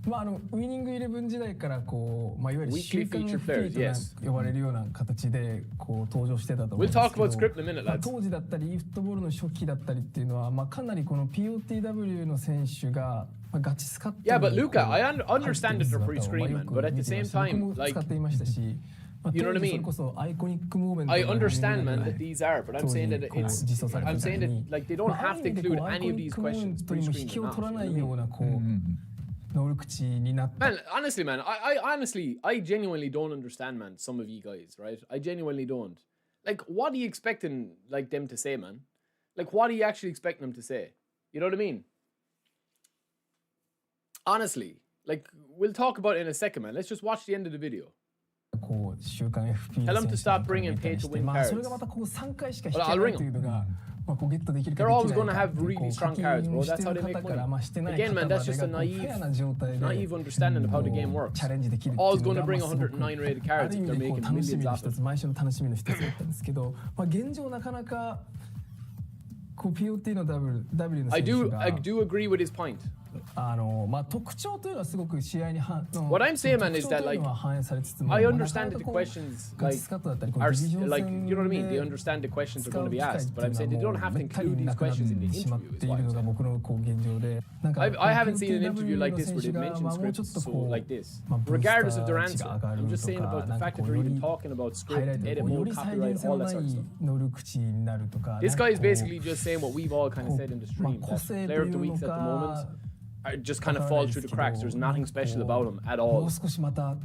まあウィニングイレブン時代からこうまあいわゆる週間 FP と呼ばれるような形でこう登場してたと思うんですけど、We'll talk about script in a minute, まあ lads. 当時だったりeFootballの初期だったりっていうのはまあかなりこの POTW の選手がまあガチスカット Yeah, but にこう Luca, I understand it for 入ってる姿を pre-screen, まあ man. よく But at 見 the てま same した。僕 time, も like, 使っていましたし、まあ You know what I 当時 mean? それこそアイコニックムーブメント I が始める understand, ぐら man, い that these are, but I'm saying that it's, I'm saying that like they don't have to include any of these questions とにも pre-screen 引き or を not. 取ら You な know い what I よ mean? うなこう能力値になった Man, honestly, man, I genuinely don't understand, man, some of you guys, right? I genuinely don't. Like, what are you expecting, like, them to say, man? Like, what are you actually expecting them to say? You know what I mean? Honestly, like, we'll talk about it in a second, man. Let's just watch the end of the video. こう週間 FP Tell them to stop bringing pay to win まあそ cards. れがまたこう3回しか引け Well, I'll ない ring というのがまあこうゲットできるか They're で always きない gonna か have っていう really こう strong 課 cards, 金 bro. をし That's て how る they make 方から money. まあしてない Again, 方 man, ま that's で just が a こうフェアな状態で naive understanding of how the game works. チャレンジできるっていう All's の gonna が bring まあすごく 109 rated あ cards る意 if 味 they're でこう making 楽し millions みの off 一 it. つ毎週の楽しみの一つだったんですけど、まあ現状なかなかこう POT の W の I 選手 do が agree with his point. まあ特徴というのはすごく試合に What I'm saying, man, is that, like, 反映されつつも I まあ understand な that か the なかこう questions ガ like チスカットだったりこう are ディビジョン like, you know what I mean? They 戦 understand the questions are 使 going to う be 機会 asked, って but い I'm う saying の they は don't もう have to めったに include these なくなっ questions in the てしまっ interview. て Is い what る I'm のが saying. 僕のこう現状で、なんか I haven't seen an こう interview like this where 選手 they が mention まあもうちょっ scripts と so こう like this, まあ regardless of their ブース answer. ター値が上がる I'm just saying と about か the なんか fact こ that う they're よ even り talking about ハイライ script, トで edit こうよ mode, り再 copyright, 現性 all の that な sort of い stuff. 能力値になるとか This な guy ん is かこう basically just saying what we've all kind of said in the まあ stream. 個 That 性と player い of the うの weeks at the か moment are just kind わ of からない fall で through す the けど cracks. There's なん nothing かこ special う about them at も all. う少しまた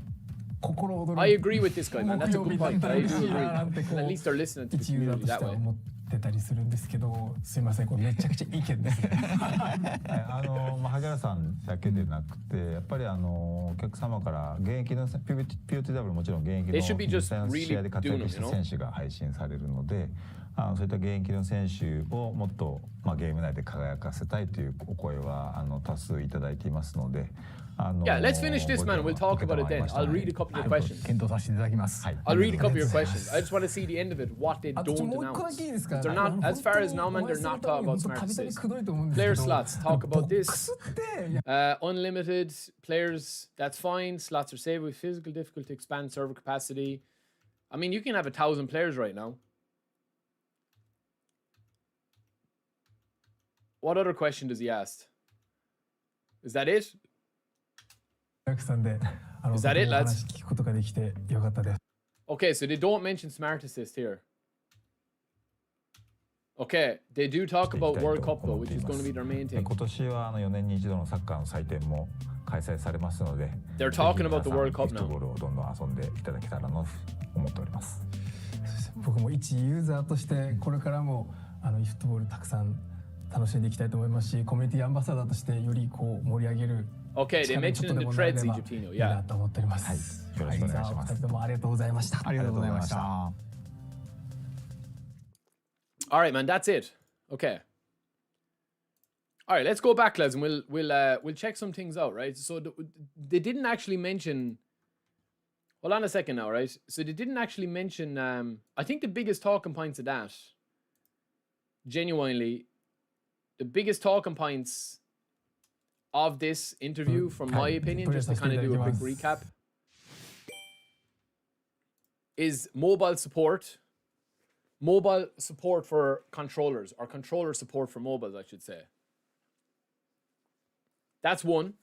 心躍る I agree with this guy, man. That's a 木曜 good 日だっ point. たら I 嬉 do しいななんて agree. こ At う least they're listening to the 一ユーザー community とし that ては way. 思ってたりするんですけど、すいませんこれめちゃくちゃ意見ですね。まあ萩原さんだけでなくてやっぱりお客様から現役の POTW もちろん現役 They should be の just 試合 really で活 doing 躍 it, し you た know? 選手が配信されるのでそういった現役の選手をもっと、まあ、ゲーム内で輝かせたいというお声は多数いただいていますので。Yeah, let's finish this, man. We'll talk about it then. I'll read a couple of your questions. 検討させていただきます。I'll read a couple of your questions. I just want to see the end of it, what they あと don't もう一個だ announce. けいいですか。 They're not, as far as now, man, they're not talking about smart たびたび assist. くどいと思うんですけ Player ど。 slots, talk about ボックス this. っていや Unlimited players, that's fine. Slots are saved with physical difficulty, expand server capacity. I mean, you can have 1,000 players right now. What other question does he ask? Is that it? お客さんで Is that it, お lads? 話聞くことができてよかったです。 Okay, so they don't mention smart assist here. Okay, they do talk about World Cup though, which is going to be their main で thing. 今年は4年に一度のサッカーの祭典も開催されますので They're talking about the World Cup フットボールをどんどん遊んでいただけたらなと思っております。僕も一ユーザーとしてこれからもeFootballたくさん楽しんでいきたいと思いますし、コミュニティアンバサダーとしてよりこう盛り上げる Okay, they 力にちょ mentioned っ in とで the もなれ threads ば Egyptino, いいな yeah. と思っております。よろしくお願いしますお二人ともありがとうございました。ありがとうございました。 All right, man, that's it. Okay. All right, let's go back, lads, and we'll check some things out, right? So they didn't actually mention. Hold on a second now, right? So they didn't actually mention. I think the biggest talking points of that genuinely, the biggest talking points of this interview, from my opinion, just to kind of do a quick recap, is mobile support for controllers, or controller support for mobiles, I should say. That's one.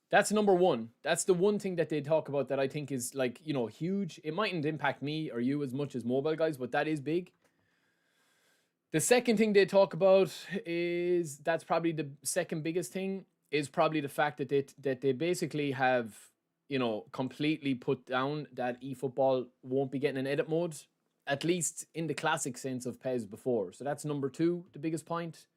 That's number one. That's the one thing that they talk about that I think is, like, you know, huge. It mightn't impact me or you as much as mobile guys, but that is big. The second thing they talk about is, that's probably the second biggest thing, is probably the fact that they basically have, you know, completely put down that eFootball won't be getting an edit mode, at least in the classic sense of PES before. So that's number two, the biggest point.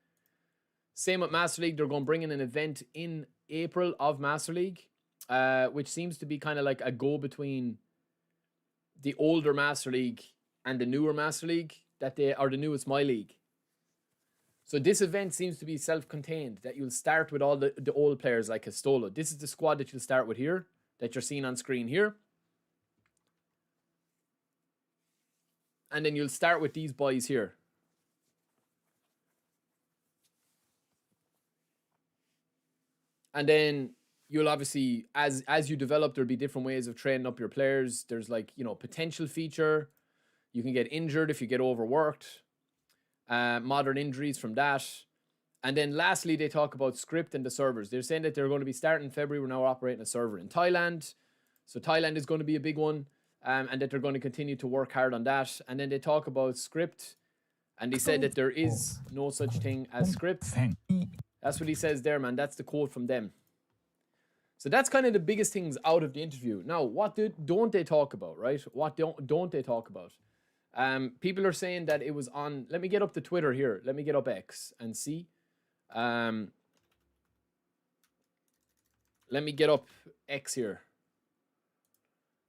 Same with Master League. They're going to bring in an event in April of Master League, which seems to be kind of like a go between the older Master League and the newer Master League, that they are the newest My League. So this event seems to be self-contained, that you'll start with all the old players like Castola. This is the squad that you'll start with here, that you're seeing on screen here. And then you'll start with these boys here. And then you'll obviously, as you develop, there'll be different ways of training up your players. There's, like, you know, potential feature. You can get injured if you get overworked. Modern injuries from that. And then lastly, they talk about script and the servers. They're saying that they're going to be starting in February. We're now operating a server in Thailand. So Thailand is going to be a big one. And that they're going to continue to work hard on that. And then they talk about script. And they said that there is no such thing as script. That's what he says there, man. That's the quote from them. So that's kind of the biggest things out of the interview. Now, what don't they talk about, right? What don't they talk about? People are saying that it was on... Let me get up the Twitter here. Let me get up X and see. Let me get up X here.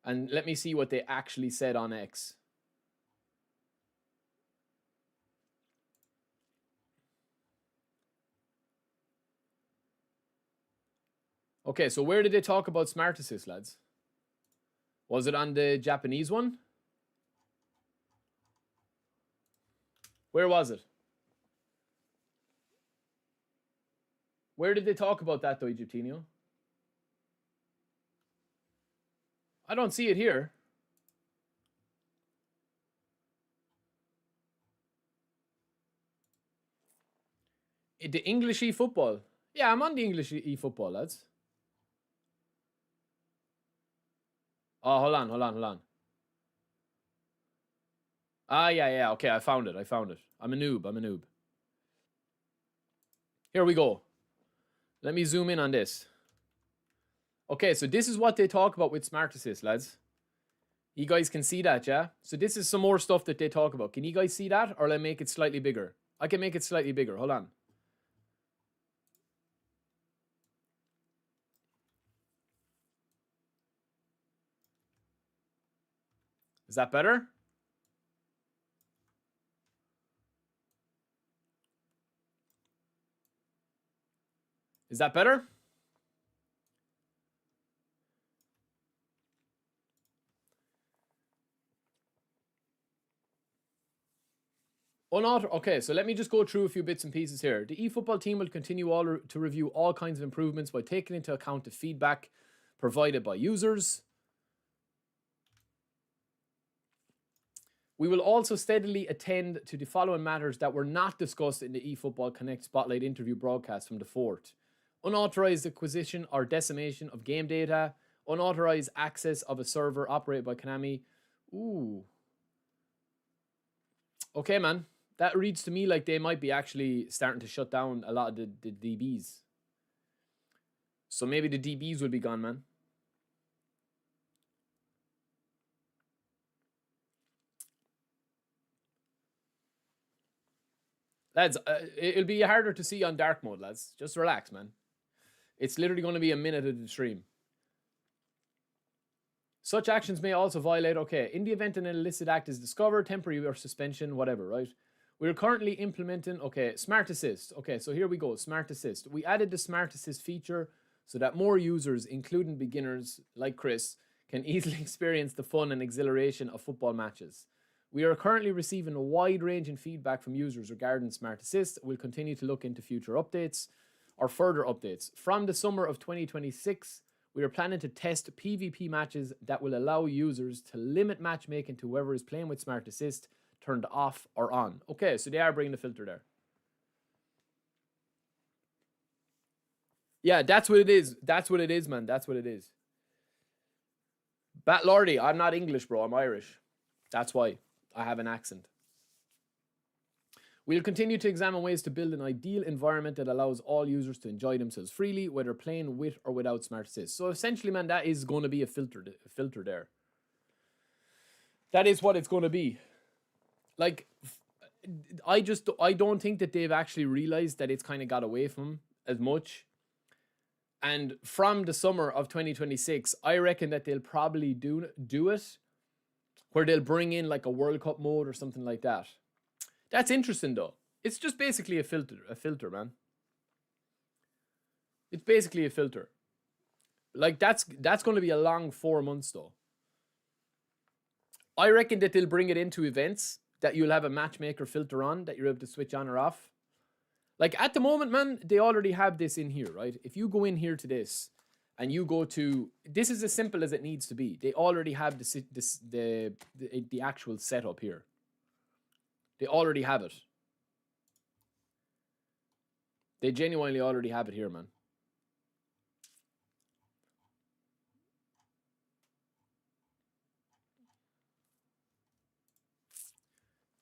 And let me see what they actually said on X. Okay, so where did they talk about Smart Assist, lads? Was it on the Japanese one? Where was it? Where did they talk about that, though, Egyptinio? I don't see it here. The English eFootball. Yeah, I'm on the English eFootball, lads. Oh, hold on. Ah, yeah. Okay, I found it. I'm a noob. Here we go. Let me zoom in on this. Okay, so this is what they talk about with Smart Assist, lads. You guys can see that, yeah? So this is some more stuff that they talk about. Can you guys see that? Or let me make it slightly bigger? I can make it slightly bigger. Hold on. Is that better? Is that better? Okay, so let me just go through a few bits and pieces here. The eFootball team will continue to review all kinds of improvements by taking into account the feedback provided by users. We will also steadily attend to the following matters that were not discussed in the eFootball Connect Spotlight interview broadcast from the 4th. Unauthorized acquisition or decimation of game data. Unauthorized access of a server operated by Konami. Ooh. Okay, man. That reads to me like they might be actually starting to shut down a lot of the DBs. So maybe the DBs will be gone, man. Lads, it'll be harder to see on dark mode, lads. Just relax, man. It's literally going to be a minute of the stream. Such actions may also violate, okay, in the event an illicit act is discovered, temporary or suspension, whatever, right? We're currently implementing, okay, Smart Assist. Okay, so here we go, Smart Assist. We added the Smart Assist feature so that more users, including beginners like Chris, can easily experience the fun and exhilaration of football matches. We are currently receiving a wide-ranging feedback from users regarding Smart Assist. We'll continue to look into future updates or further updates. From the summer of 2026, we are planning to test PvP matches that will allow users to limit matchmaking to whoever is playing with Smart Assist turned off or on. Okay, so they are bringing the filter there. Yeah, that's what it is. That's what it is, man. That's what it is. Bat Lordy, I'm not English, bro. I'm Irish. That's why I have an accent. We'll continue to examine ways to build an ideal environment that allows all users to enjoy themselves freely, whether playing with or without Smart Assist. So essentially, man, that is going to be a filter there. That is what it's going to be. Like, I don't think that they've actually realized that it's kind of got away from them as much. And from the summer of 2026, I reckon that they'll probably do it where they'll bring in like a World Cup mode or something like that. That's interesting though. It's just basically a filter, man. It's basically a filter. Like that's going to be a long 4 months though. I reckon that they'll bring it into events that you'll have a matchmaker filter on that you're able to switch on or off. Like at the moment, man, they already have this in here, right? If you go in here to this and you go to, this is as simple as it needs to be. They already have the actual setup here. They already have it. They genuinely already have it here, man.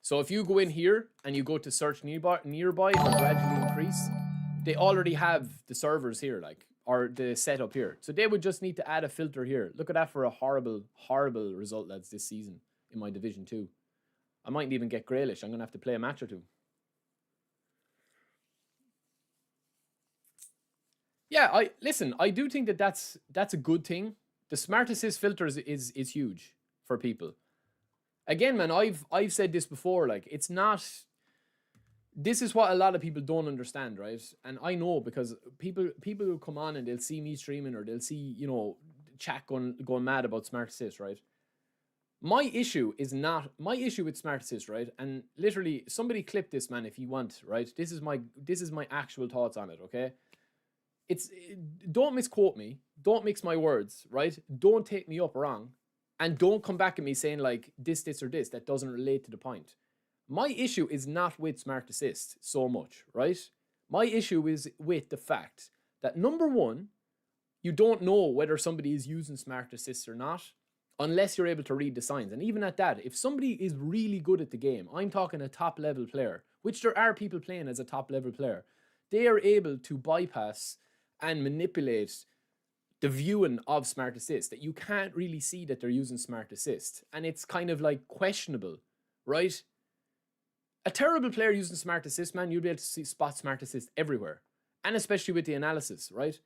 So if you go in here and you go to search nearby or gradually increase, they already have the servers here, like, or the setup here. So they would just need to add a filter here. Look at that for a horrible, horrible result, lads, this season in my Division 2. I mightn't even get Graylish. I'm going to have to play a match or two. Yeah, I do think that that's a good thing. The Smart Assist filters is huge for people. Again, man, I've said this before, like, it's not, this is what a lot of people don't understand, right? And I know because people will come on and they'll see me streaming or they'll see, you know, chat going mad about Smart Assist, right? My issue with Smart Assist, right? And literally, somebody clip this, man, if you want, right? This is my actual thoughts on it, okay? Don't misquote me. Don't mix my words, right? Don't take me up wrong. And don't come back at me saying like this or this. That doesn't relate to the point. My issue is not with Smart Assist so much, right? My issue is with the fact that number one, you don't know whether somebody is using Smart Assist or not unless you're able to read the signs. And even at that, if somebody is really good at the game, I'm talking a top level player, which there are people playing as a top level player, they are able to bypass and manipulate the viewing of Smart Assist, that you can't really see that they're using Smart Assist. And it's kind of like questionable, right? A terrible player using Smart Assist, man, you'll be able to spot Smart Assist everywhere. And especially with the analysis, right?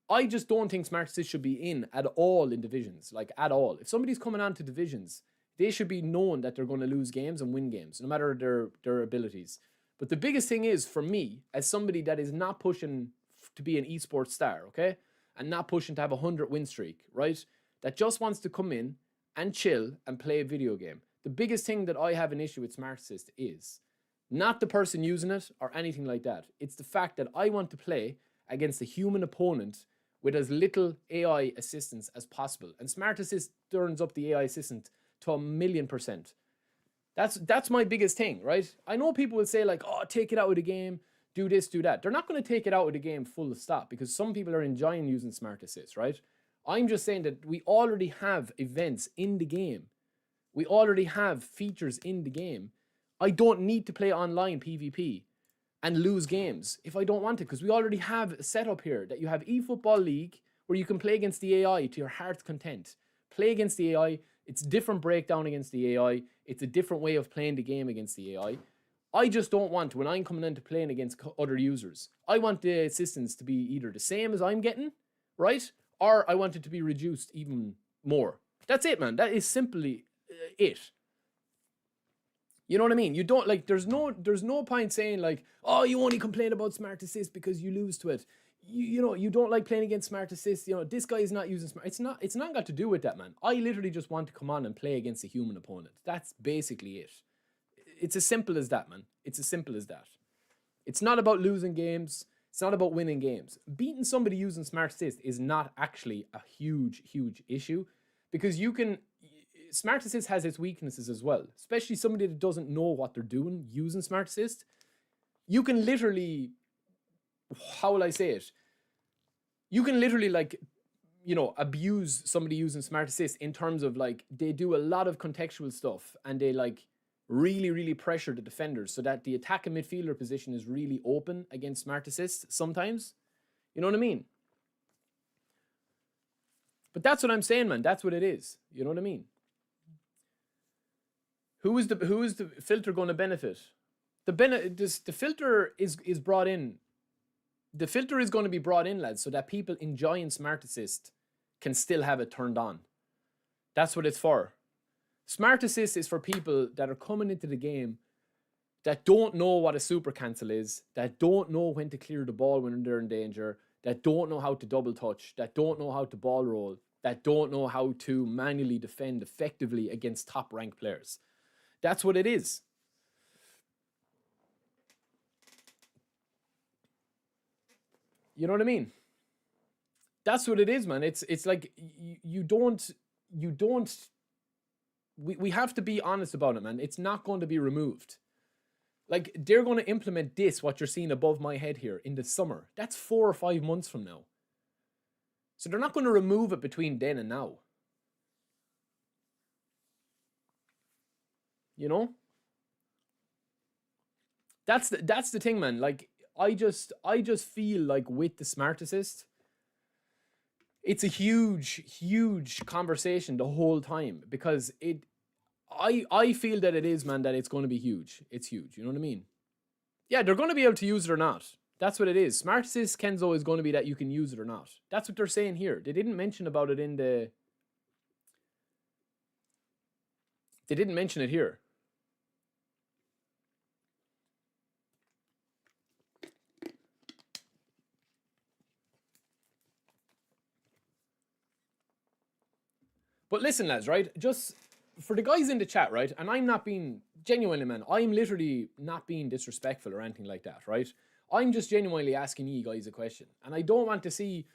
I just don't think Smart Assist should be in at all in divisions, like at all. If somebody's coming on to divisions, they should be known that they're going to lose games and win games, no matter their abilities. But the biggest thing is, for me, as somebody that is not pushing to be an esports star, okay? And not pushing to have a 100 win streak, right? That just wants to come in and chill and play a video game. The biggest thing that I have an issue with Smart Assist is not the person using it or anything like that. It's the fact that I want to play against a human opponent with as little AI assistance as possible. And Smart Assist turns up the AI assistant to 1,000,000%. That's my biggest thing, right? I know people will say like, oh, take it out of the game, do this, do that. They're not going to take it out of the game full stop because some people are enjoying using Smart Assist, right? I'm just saying that we already have events in the game. We already have features in the game. I don't need to play online PvP and lose games if I don't want to, because we already have a setup here that you have eFootball League where you can play against the AI to your heart's content. Play against the AI. It's different breakdown against the AI. It's a different way of playing the game against the AI. I just don't want, when I'm coming into playing against other users, I want the assistance to be either the same as I'm getting, right? Or I want it to be reduced even more. That's it, man. That is simply it. You know what I mean? You don't, like, there's no point saying like, oh, you only complain about Smart Assist because you lose to it. you don't like playing against smart assists. This guy is not using smart. It's not got to do with that, man. I literally just want to come on and play against a human opponent. That's basically it. It's as simple as that, man. It's as simple as that. It's not about losing games. It's not about winning games. Beating somebody using smart assist is not actually a huge, huge issue, because smart assist has its weaknesses as well, especially somebody that doesn't know what they're doing using smart assist. You can literally, how will I say it? You can literally abuse somebody using smart assist in terms of they do a lot of contextual stuff and they really, really pressure the defenders so that the attack and midfielder position is really open against smart assist sometimes. You know what I mean? But that's what I'm saying, man. That's what it is. You know what I mean? Who is the filter going to benefit? The filter is brought in. The filter is going to be brought in, lads, so that people enjoying smart assist can still have it turned on. That's what it's for. Smart assist is for people that are coming into the game that don't know what a super cancel is, that don't know when to clear the ball when they're in danger, that don't know how to double touch, that don't know how to ball roll, that don't know how to manually defend effectively against top ranked players. That's what it is. You know what I mean? That's what it is, man. It's like we have to be honest about it, man. It's not going to be removed. They're going to implement this, what you're seeing above my head here, in the summer. That's 4 or 5 months from now. So they're not going to remove it between then and now. You know? That's the thing, man. I just feel like with the smart assist, it's a huge, huge conversation the whole time, because I feel that it is, man, that it's going to be huge. It's huge. You know what I mean? Yeah, they're going to be able to use it or not. That's what it is. Smart assist, Kenzo, is going to be that you can use it or not. That's what they're saying here. They didn't mention about it in the... They didn't mention it here. But listen, lads, right? Just for the guys in the chat, right? And I'm not being, genuinely, man, I'm literally not being disrespectful or anything like that, right? I'm just genuinely asking you guys a question. And I don't want to see,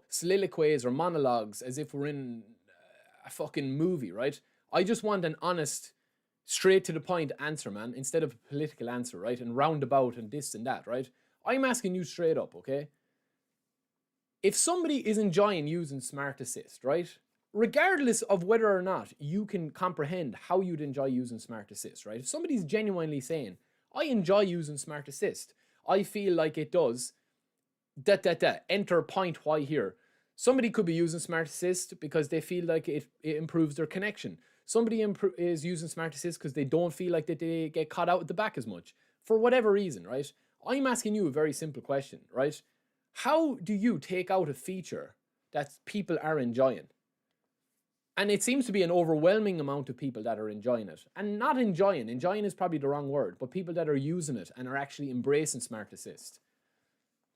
soliloquies or monologues as if we're in a fucking movie, right? I just want an honest, straight to the point answer, man, instead of a political answer, right? And roundabout and this and that, right? I'm asking you straight up, okay? If somebody is enjoying using smart assist, right? Regardless of whether or not you can comprehend how you'd enjoy using smart assist, right? If somebody's genuinely saying, I enjoy using smart assist, I feel like it does, enter point why here. Somebody could be using smart assist because they feel like it improves their connection. Somebody is using smart assist because they don't feel like that they get caught out at the back as much. For whatever reason, right? I'm asking you a very simple question, right? How do you take out a feature that people are enjoying? And it seems to be an overwhelming amount of people that are enjoying it. And not enjoying is probably the wrong word, but people that are using it and are actually embracing smart assist.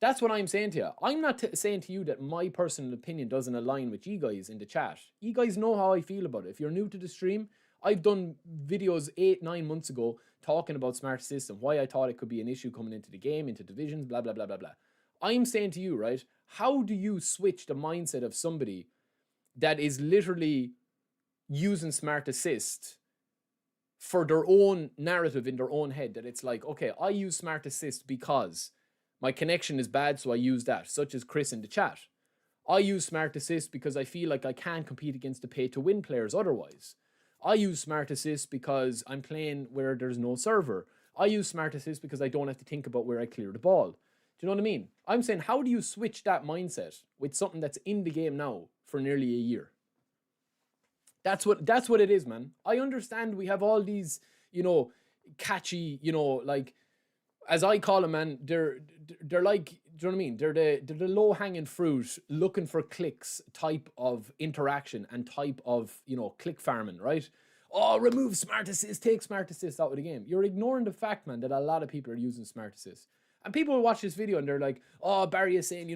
That's what I'm saying to you. I'm not saying to you that my personal opinion doesn't align with you guys in the chat. You guys know how I feel about it. If you're new to the stream, I've done videos 8-9 months ago talking about smart assist and why I thought it could be an issue coming into the game, into divisions, blah, blah, blah, blah, blah. I'm saying to you, right, how do you switch the mindset of somebody that is literally using smart assist for their own narrative in their own head, that it's like, okay, I use smart assist because my connection is bad, so I use that, such as Chris in the chat. I use smart assist because I feel like I can't compete against the pay-to-win players otherwise. I use smart assist because I'm playing where there's no server. I use smart assist because I don't have to think about where I clear the ball. Do you know what I mean? I'm saying, how do you switch that mindset with something that's in the game now for nearly a year? That's what it is, man. I understand we have all these, catchy, like, as I call them, man, they're like, do you know what I mean? They're the low-hanging fruit, looking for clicks type of interaction and type of, click farming, right? Oh, remove smart assist, take smart assist out of the game. You're ignoring the fact, man, that a lot of people are using smart assist. And people will watch this video and they're like, oh, Barry is saying,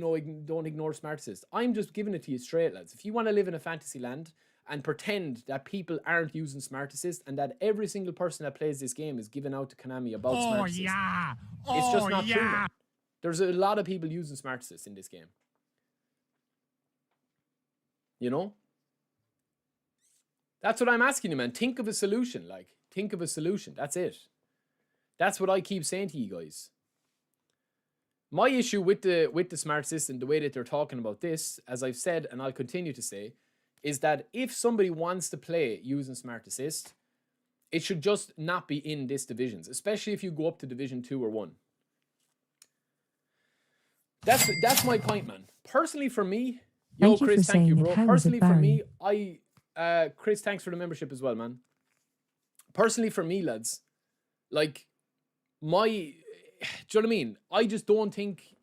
don't ignore Smart Assist. I'm just giving it to you straight, lads. If you want to live in a fantasy land and pretend that people aren't using Smart Assist and that every single person that plays this game is giving out to Konami about Smart Assist, it's just not true, man. There's a lot of people using Smart Assist in this game. That's what I'm asking you, man. Think of a solution. Think of a solution. That's it. That's what I keep saying to you guys. My issue with the Smart Assist and the way that they're talking about this, as I've said and I'll continue to say, is that if somebody wants to play using Smart Assist, it should just not be in this divisions, especially if you go up to Division 2 or 1. That's my point, man. Personally for me, Chris, thank you, bro. Personally for me, Chris, thanks for the membership as well, man. Personally for me, lads, like, do you know what I mean? I just don't think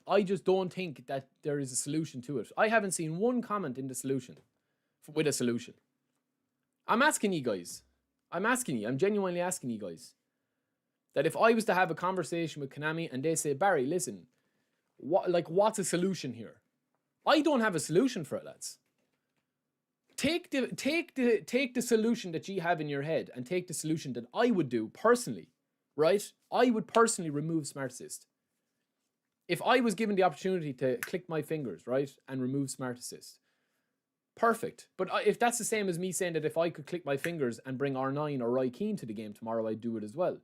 that there is a solution to it. I haven't seen one comment in the solution with a solution. I'm asking you guys. I'm genuinely asking you guys. That if I was to have a conversation with Konami and they say, Barry, listen, what's a solution here? I don't have a solution for it, lads. Take the solution that you have in your head and take the solution that I would do personally, right? I would personally remove Smart Assist. If I was given the opportunity to click my fingers, right, and remove Smart Assist, perfect. But if that's the same as me saying that if I could click my fingers and bring R9 or Roy Keane to the game tomorrow, I'd do it as well.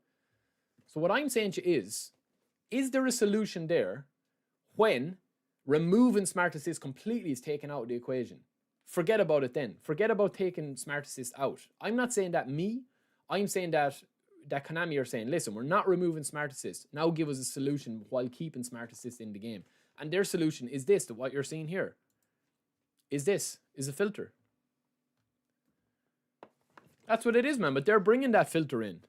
So what I'm saying to you is there a solution there when removing Smart Assist completely is taken out of the equation? Forget about it then. Forget about taking Smart Assist out. I'm not saying that I'm saying that Konami are saying, listen, we're not removing Smart Assist. Now give us a solution while keeping Smart Assist in the game. And their solution is this, to what you're seeing here. Is a filter. That's what it is, man. But they're bringing that filter in.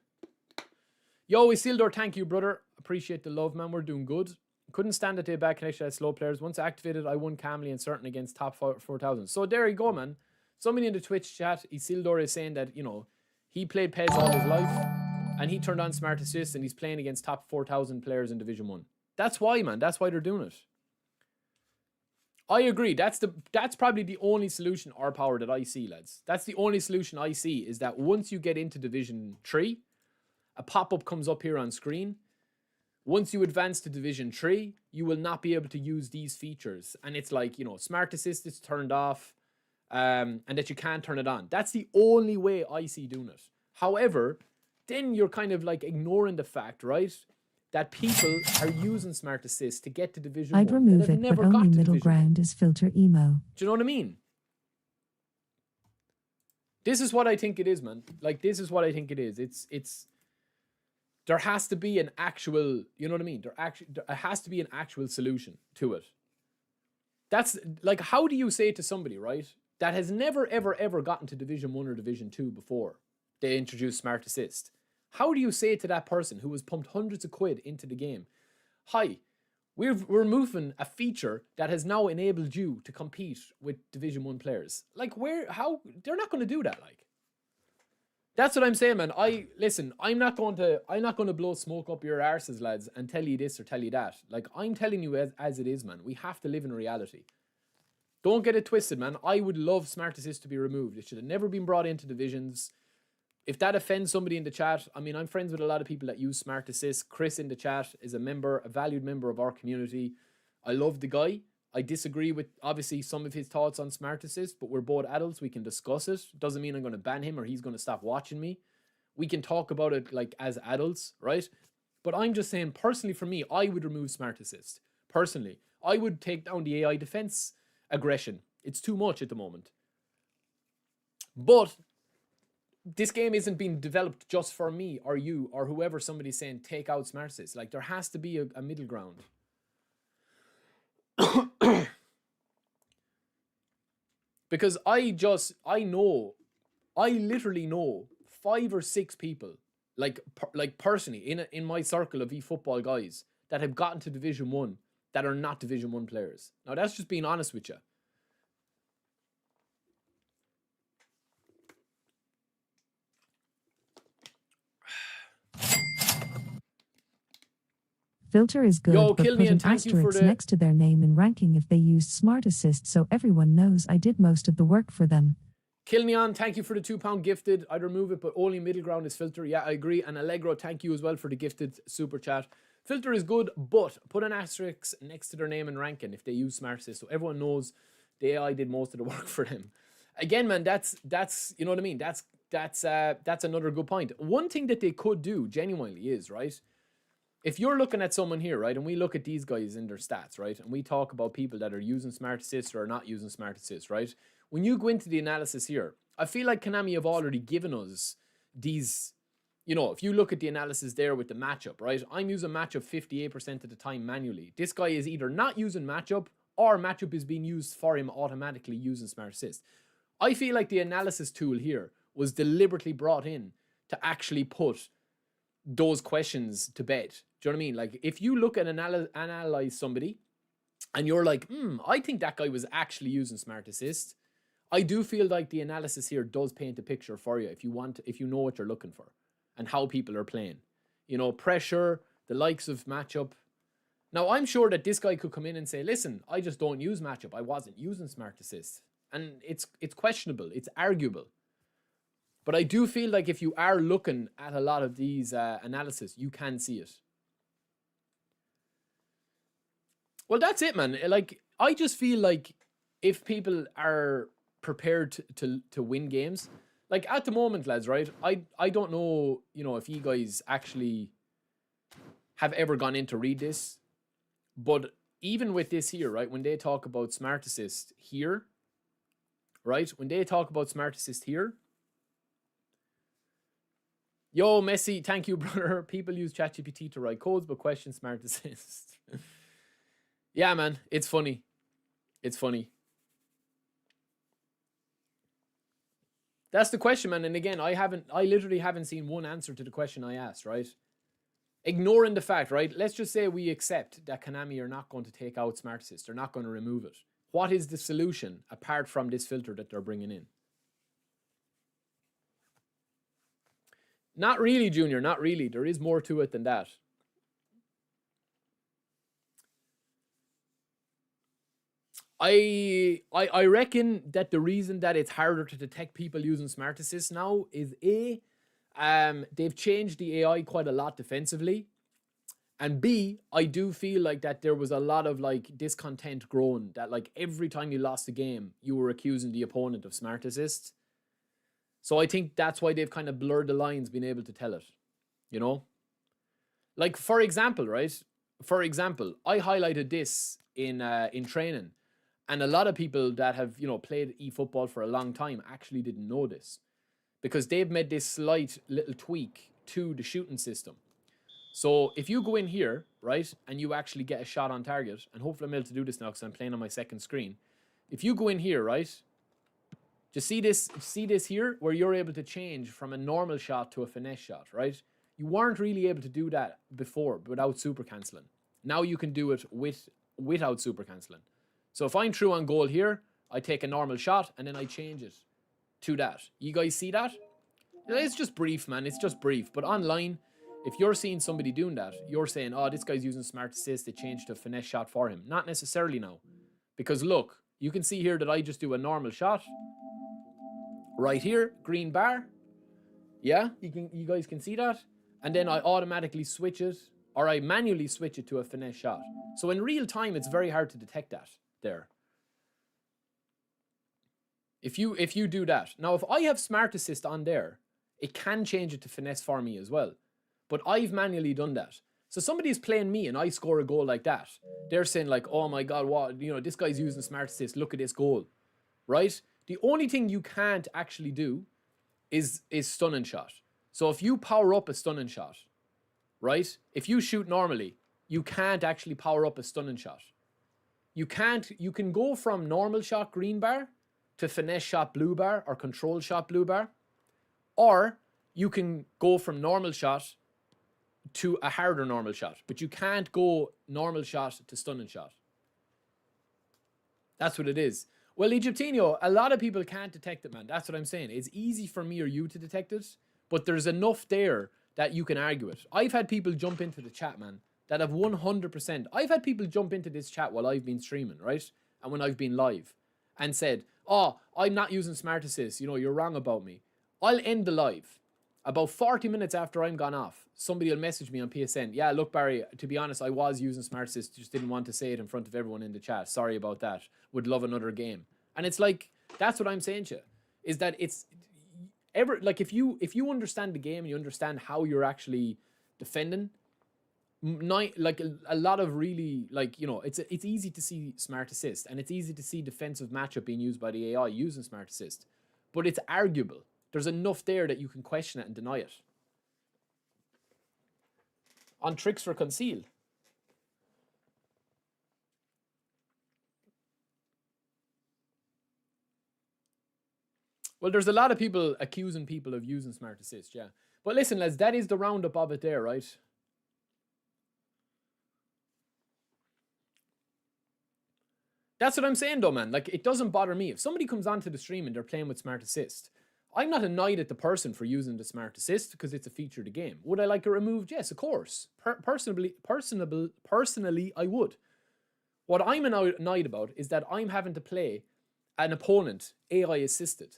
Yo, Isildur, thank you, brother. Appreciate the love, man. We're doing good. Couldn't stand the day back connection at slow players. Once activated, I won calmly and certain against top 4,000. So there you go, man. Somebody in the Twitch chat, Isildur, is saying that, he played PES all his life and he turned on Smart Assist and he's playing against top 4,000 players in Division 1. That's why, man. That's why they're doing it. I agree. That's probably the only solution, R-Power, that I see, lads. That's the only solution I see, is that once you get into Division 3, a pop-up comes up here on screen. Once you advance to Division 3, you will not be able to use these features. And it's like, Smart Assist is turned off, and that you can't turn it on. That's the only way I see doing it. However, then you're kind of like ignoring the fact, right, that people are using Smart Assist to get to Division 1. I'd remove it, but only middle ground is filter emo. Do you know what I mean? This is what I think it is, man. Like, this is what I think it is. It's there has to be an actual, you know what I mean? There has to be an actual solution to it. That's like, how do you say to somebody, right, that has never, ever, ever gotten to Division 1 or Division 2 before they introduced Smart Assist? How do you say to that person who has pumped hundreds of quid into the game, hi, we're removing a feature that has now enabled you to compete with Division 1 players? Like, how, they're not going to do that, like. That's what I'm saying, man. Listen, I'm not going to blow smoke up your arses, lads, and tell you this or tell you that. Like, I'm telling you as it is, man. We have to live in reality. Don't get it twisted, man. I would love Smart Assist to be removed. It should have never been brought into divisions. If that offends somebody in the chat, I mean, I'm friends with a lot of people that use Smart Assist. Chris in the chat is a valued member of our community. I love the guy. I disagree with, obviously, some of his thoughts on Smart Assist, but we're both adults. We can discuss it. Doesn't mean I'm going to ban him or he's going to stop watching me. We can talk about it, like, as adults, right? But I'm just saying, personally, for me, I would remove Smart Assist. Personally. I would take down the AI defense aggression. It's too much at the moment. But this game isn't being developed just for me or you or whoever somebody's saying take out Smart Assist. Like, there has to be a middle ground. Because I literally know 5 or 6 people, like personally, in my circle of eFootball guys that have gotten to Division 1 that are not Division 1 players. Now, that's just being honest with you. Filter is good, Yo, but put Killian, an thank you for asterisk the- next to their name in ranking if they used Smart Assist so everyone knows I did most of the work for them. Kilneon, thank you for the £2 gifted. I'd remove it, but only middle ground is filter. Yeah, I agree. And Allegro, thank you as well for the gifted super chat. Filter is good, but put an asterisk next to their name and ranking if they use Smart Assist, so everyone knows the AI did most of the work for them. Again, man, that's you know what I mean. That's another good point. One thing that they could do genuinely is, right, if you're looking at someone here, right, and we look at these guys in their stats, right, and we talk about people that are using Smart Assist or are not using Smart Assist, right, when you go into the analysis here, I feel like Konami have already given us these, you know, if you look at the analysis there with the matchup, right, I'm using matchup 58% of the time manually. This guy is either not using matchup or matchup is being used for him automatically using Smart Assist. I feel like the analysis tool here was deliberately brought in to actually put those questions to bed. Do you know what I mean? Like, if you look at analyze somebody and you're like, I think that guy was actually using Smart Assist, I do feel like the analysis here does paint a picture for you if you know what you're looking for and how people are playing. You know, pressure, the likes of matchup. Now, I'm sure that this guy could come in and say, listen, I just don't use matchup. I wasn't using Smart Assist. And it's questionable. It's arguable. But I do feel like if you are looking at a lot of these analysis, you can see it. Well, that's it, man. Like, I just feel like if people are prepared to win games, like at the moment, lads, right? I don't know, you know, if you guys actually have ever gone in to read this, but even with this here, right? When they talk about Smart Assist here, right? When they talk about Smart Assist here, yo, Messi, thank you, brother. People use ChatGPT to write codes, but question Smart Assist. Yeah, man, it's funny. It's funny. That's the question, man. And again, I literally haven't seen one answer to the question I asked, right? Ignoring the fact, right? Let's just say we accept that Konami are not going to take out Smart Assist. They're not going to remove it. What is the solution apart from this filter that they're bringing in? Not really, Junior. Not really. There is more to it than that. I reckon that the reason that it's harder to detect people using Smart Assist now is they've changed the AI quite a lot defensively, and B, I do feel like that there was a lot of like discontent grown, that like every time you lost a game, you were accusing the opponent of Smart Assist. So I think that's why they've kind of blurred the lines, being able to tell it, you know? Like, for example, right? For example, I highlighted this in training, and a lot of people that have, you know, played eFootball for a long time actually didn't know this, because they've made this slight little tweak to the shooting system. So if you go in here, right, and you actually get a shot on target, and hopefully I'm able to do this now because I'm playing on my second screen. If you go in here, right, just see this here, where you're able to change from a normal shot to a finesse shot, right? You weren't really able to do that before without super cancelling. Now you can do it without super cancelling. So if I'm true on goal here, I take a normal shot and then I change it to that. You guys see that? It's just brief, man. It's just brief. But online, if you're seeing somebody doing that, you're saying, oh, this guy's using Smart Assist. They changed to a finesse shot for him. Not necessarily now. Because look, you can see here that I just do a normal shot. Right here, green bar. Yeah, you guys can see that. And then I automatically switch it, or I manually switch it to a finesse shot. So in real time, it's very hard to detect that there. If you do that. Now, if I have Smart Assist on there, it can change it to finesse for me as well. But I've manually done that. So somebody's playing me and I score a goal like that. They're saying like, oh my God, what, you know, this guy's using Smart Assist. Look at this goal, right? The only thing you can't actually do is stunning shot. So if you power up a stunning shot, right? If you shoot normally, you can't actually power up a stunning shot. You can go from normal shot green bar to finesse shot blue bar or control shot blue bar. Or you can go from normal shot to a harder normal shot. But you can't go normal shot to stunning shot. That's what it is. Well, Egyptinho, a lot of people can't detect it, man. That's what I'm saying. It's easy for me or you to detect it, but there's enough there that you can argue it. I've had people jump into the chat, man, that have 100%. I've had people jump into this chat while I've been streaming, right? And when I've been live and said, oh, I'm not using Smart Assist. You know, you're wrong about me. I'll end the live. About 40 minutes after I'm gone off, somebody will message me on PSN. Yeah, look, Barry, to be honest, I was using Smart Assist. Just didn't want to say it in front of everyone in the chat. Sorry about that. Would love another game. And it's like, that's what I'm saying to you. Is that it's like if you understand the game and you understand how you're actually defending, like a lot of really, like, you know, it's easy to see Smart Assist and it's easy to see defensive matchup being used by the AI using Smart Assist, but it's arguable. There's enough there that you can question it and deny it. On tricks for conceal. Well, there's a lot of people accusing people of using Smart Assist, yeah. But listen, lads, that is the roundup of it there, right? That's what I'm saying though, man. Like, it doesn't bother me. If somebody comes onto the stream and they're playing with Smart Assist, I'm not annoyed at the person for using the Smart Assist because it's a feature of the game. Would I like it removed? Yes, of course. Personally, I would. What I'm annoyed about is that I'm having to play an opponent AI assisted.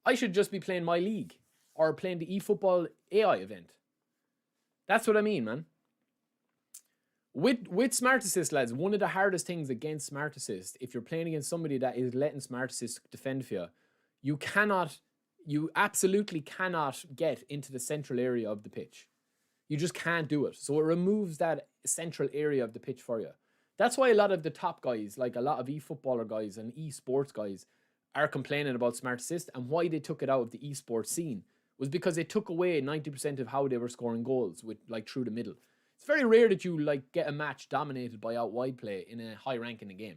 I should just be playing my league or playing the eFootball AI event. That's what I mean, man. With Smart Assist, lads, one of the hardest things against Smart Assist, if you're playing against somebody that is letting Smart Assist defend for you, you absolutely cannot get into the central area of the pitch. You just can't do it. So it removes that central area of the pitch for you. That's why a lot of the top guys, like a lot of eFootballer guys and esports guys, are complaining about Smart Assist, and why they took it out of the esports scene was because it took away 90% of how they were scoring goals with, like, through the middle. It's very rare that you, like, get a match dominated by out wide play in a high rank in the game.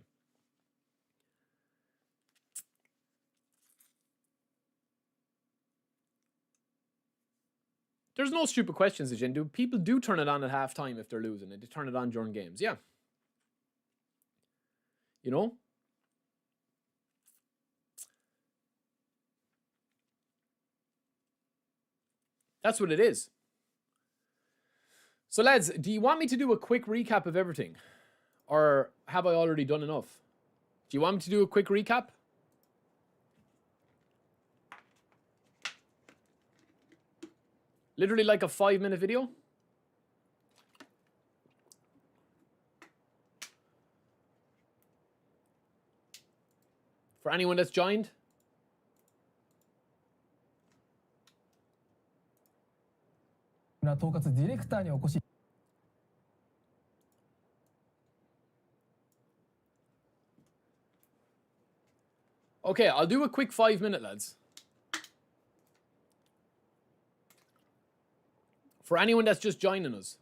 There's no stupid questions, Agenda. People do turn it on at halftime if they're losing, and they turn it on during games. Yeah. You know? That's what it is. So, lads, do you want me to do a quick recap of everything? Or have I already done enough? Do you want me to do a quick recap? Literally like a 5-minute video? For anyone that's joined? Okay, I'll do a quick 5-minute, lads. For anyone that's just joining us.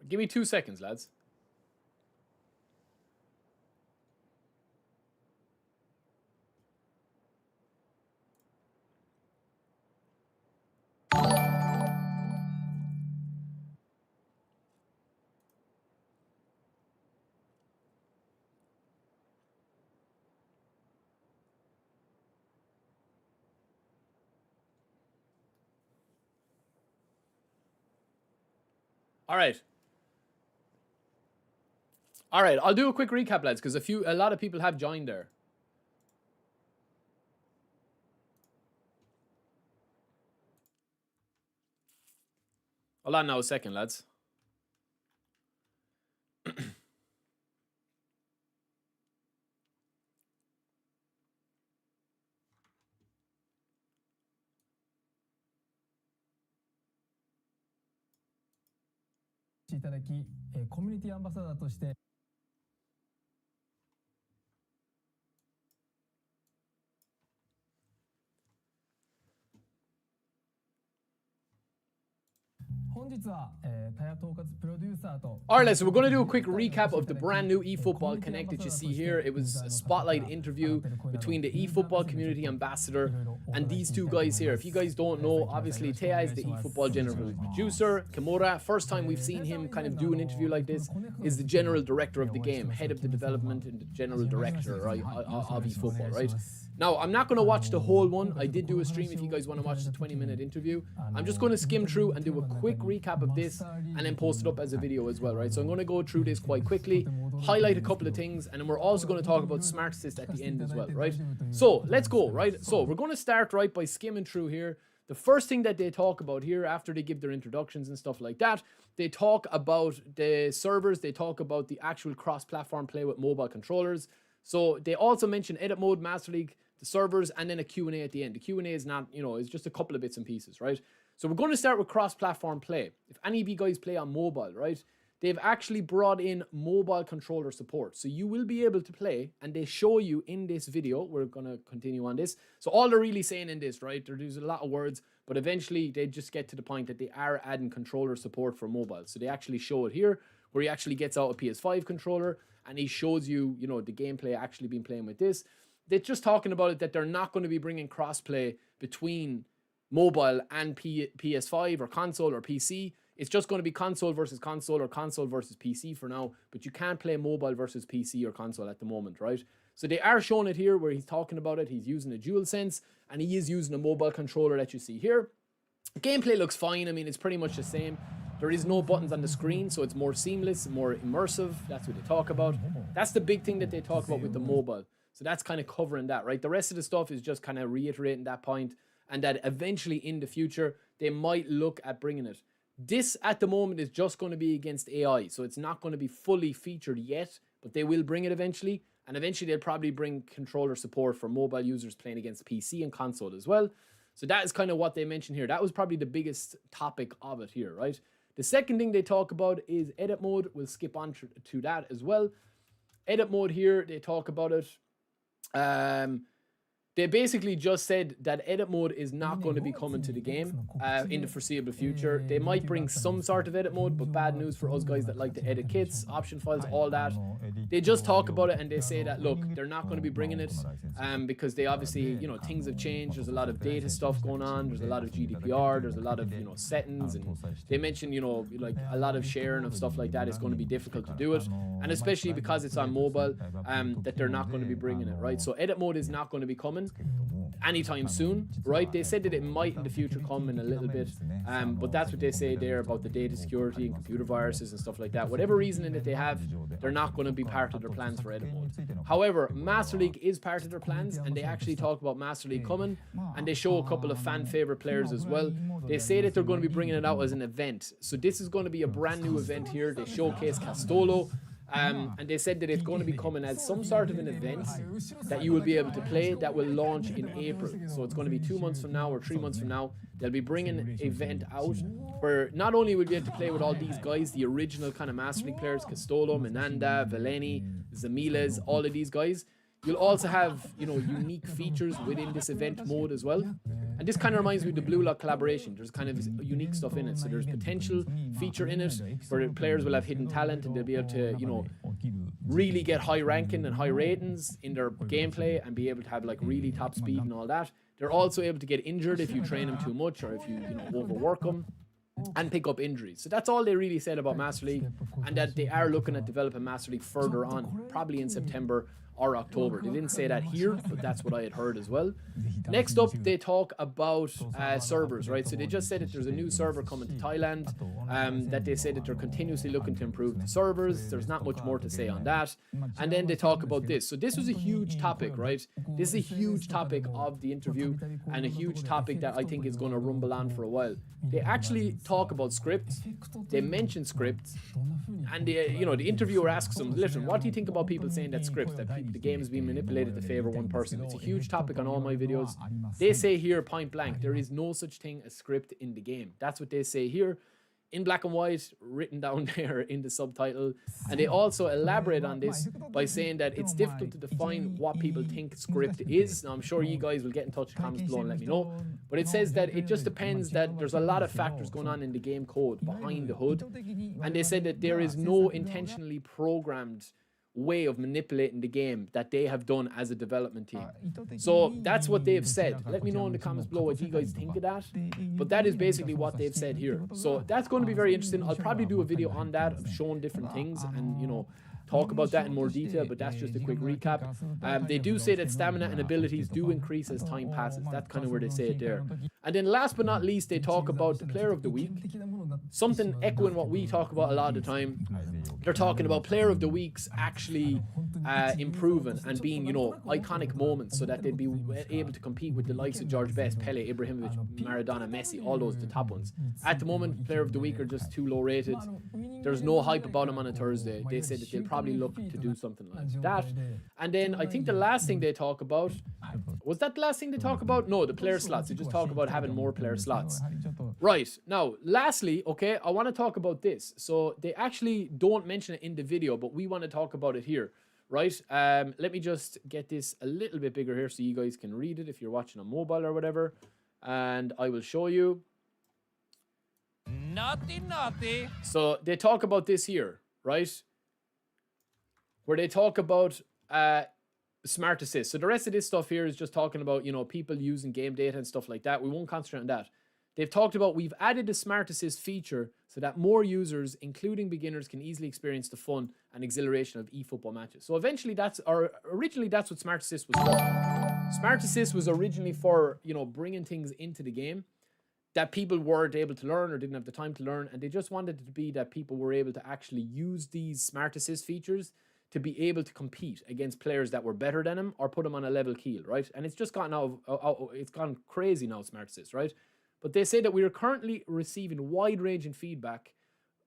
Give me 2 seconds, lads. All right. All right, I'll do a quick recap, lads, because a lot of people have joined there. Hold on now a second, lads. All right, so we're going to do a quick recap of the brand new eFootball Connect that you see here. It was a spotlight interview between the eFootball community ambassador and these two guys here. If you guys don't know, obviously Taya is the eFootball general producer. Kimura, first time we've seen him kind of do an interview like this, is the general director of the game, head of the development and the general director, right, of eFootball, right? Now, I'm not going to watch the whole one. I did do a stream if you guys want to watch the 20-minute interview. I'm just going to skim through and do a quick recap of this and then post it up as a video as well, right? So I'm going to go through this quite quickly, highlight a couple of things, and then we're also going to talk about Smart Assist at the end as well, right? So let's go, right? So we're going to start, right, by skimming through here. The first thing that they talk about here, after they give their introductions and stuff like that, they talk about the servers, they talk about the actual cross-platform play with mobile controllers. So they also mention edit mode, Master League, the servers, and then a Q&A at the end. The Q&A is not, you know, it's just a couple of bits and pieces, right? So we're going to start with cross-platform play. If any of you guys play on mobile, right, they've actually brought in mobile controller support. So you will be able to play, and they show you in this video. We're going to continue on this. So all they're really saying in this, right, there's a lot of words, but eventually they just get to the point that they are adding controller support for mobile. So they actually show it here, where he actually gets out a PS5 controller, and he shows you, you know, the gameplay actually been playing with this. They're just talking about it that they're not going to be bringing crossplay between mobile and PS5 or console or PC. It's just going to be console versus console or console versus PC for now, but you can't play mobile versus PC or console at the moment, right? So they are showing it here where he's talking about it. He's using a DualSense and he is using a mobile controller that you see here. Gameplay looks fine. I mean, it's pretty much the same. There is no buttons on the screen, so it's more seamless, more immersive. That's what they talk about. That's the big thing that they talk about with the mobile. So that's kind of covering that, right? The rest of the stuff is just kind of reiterating that point, and that eventually in the future, they might look at bringing it. This at the moment is just going to be against AI, so it's not going to be fully featured yet, but they will bring it eventually, and eventually they'll probably bring controller support for mobile users playing against PC and console as well. So that is kind of what they mentioned here. That was probably the biggest topic of it here, right? The second thing they talk about is edit mode. We'll skip on to that as well. Edit mode here, they talk about it. They basically just said that edit mode is not going to be coming to the game in the foreseeable future. They might bring some sort of edit mode, but bad news for us guys that like to edit kits, option files, all that. They just talk about it and they say that, look, they're not going to be bringing it because they obviously, you know, things have changed. There's a lot of data stuff going on. There's a lot of GDPR. There's a lot of, you know, settings. And they mentioned, you know, like a lot of sharing of stuff like that is going to be difficult to do it. And especially because it's on mobile, that they're not going to be bringing it, right? So edit mode is not going to be coming anytime soon, right? They said that it might in the future come in a little bit, but that's what they say there about the data security and computer viruses and stuff like that. Whatever reasoning that they have, they're not going to be part of their plans for edit mode. However, Master League is part of their plans, and they actually talk about Master League coming, and they show a couple of fan favorite players as well. They say that they're going to be bringing it out as an event. So this is going to be a brand new event here. They showcase Castolo. And they said that it's going to be coming as some sort of an event that you will be able to play that will launch in April. So it's going to be 2 months from now or 3 months from now. They'll be bringing an event out where not only will you be able to play with all these guys, the original kind of Master League players, Castolo, Minanda, Veleni, Zamiles, all of these guys. You'll also have, you know, unique features within this event mode as well. And this kind of reminds me of the Blue Lock collaboration. There's kind of unique stuff in it. So there's potential feature in it where players will have hidden talent and they'll be able to, you know, really get high ranking and high ratings in their gameplay and be able to have like really top speed and all that. They're also able to get injured if you train them too much or if you know, overwork them and pick up injuries. So that's all they really said about Master League, and that they are looking at developing Master League further on, probably in September or October. They didn't say that here, but that's what I had heard as well. Next up, they talk about servers, right? So they just said that there's a new server coming to Thailand, that they said that they're continuously looking to improve the servers. There's not much more to say on that. And then they talk about this. So this was a huge topic, right? This is a huge topic of the interview and a huge topic that I think is going to rumble on for a while. They actually talk about scripts. They mention scripts. And they, you know, the interviewer asks them, listen, what do you think about people saying that scripts, that the game is being manipulated to favor one person? It's a huge topic on all my videos. They say here point blank, there is no such thing as script in the game. That's what they say here. in black and white, written down there in the subtitle. And they also elaborate on this by saying that it's difficult to define what people think script is. Now, I'm sure you guys will get in touch with comments below and let me know. But it says that it just depends that there's a lot of factors going on in the game code behind the hood. And they said that there is no intentionally programmed way of manipulating the game that they have done as a development team. So that's what they've said. Let me know in the comments below what you guys think of that. But that is basically what they've said here. So that's going to be very interesting. I'll probably do a video on that of showing different things and, you know, talk about that in more detail, but that's just a quick recap. They do say that stamina and abilities do increase as time passes. That's kind of where they say it there. And then last but not least, they talk about the player of the week. Something echoing what we talk about a lot of the time. They're talking about player of the weeks actually improving and being, you know, iconic moments so that they'd be able to compete with the likes of George Best, Pele, Ibrahimovic, Maradona, Messi, all those, the top ones. At the moment, player of the week are just too low rated. There's no hype about them on a Thursday. They said that they'll probably look to do something like that. And then I think the last thing they talk about, was that the last thing they talk about? No, the player slots. They just talk about having more player slots. Right, now, lastly, okay, I want to talk about this. So they actually don't mention it in the video, but we want to talk about it here, right? Let me just get this a little bit bigger here so you guys can read it if you're watching on mobile or whatever. And I will show you. Naughty. So they talk about this here, right? Where they talk about smart assist. So the rest of this stuff here is just talking about, you know, people using game data and stuff like that. We won't concentrate on that. They've talked about we've added the smart assist feature so that more users, including beginners, can easily experience the fun and exhilaration of eFootball matches. So eventually originally that's what smart assist was for. Smart assist was originally for, you know, bringing things into the game that people weren't able to learn or didn't have the time to learn. And they just wanted it to be that people were able to actually use these smart assist features to be able to compete against players that were better than him or put them on a level keel, right? And it's just gotten it's gone crazy now, smart assist, right? But they say that we are currently receiving wide-ranging feedback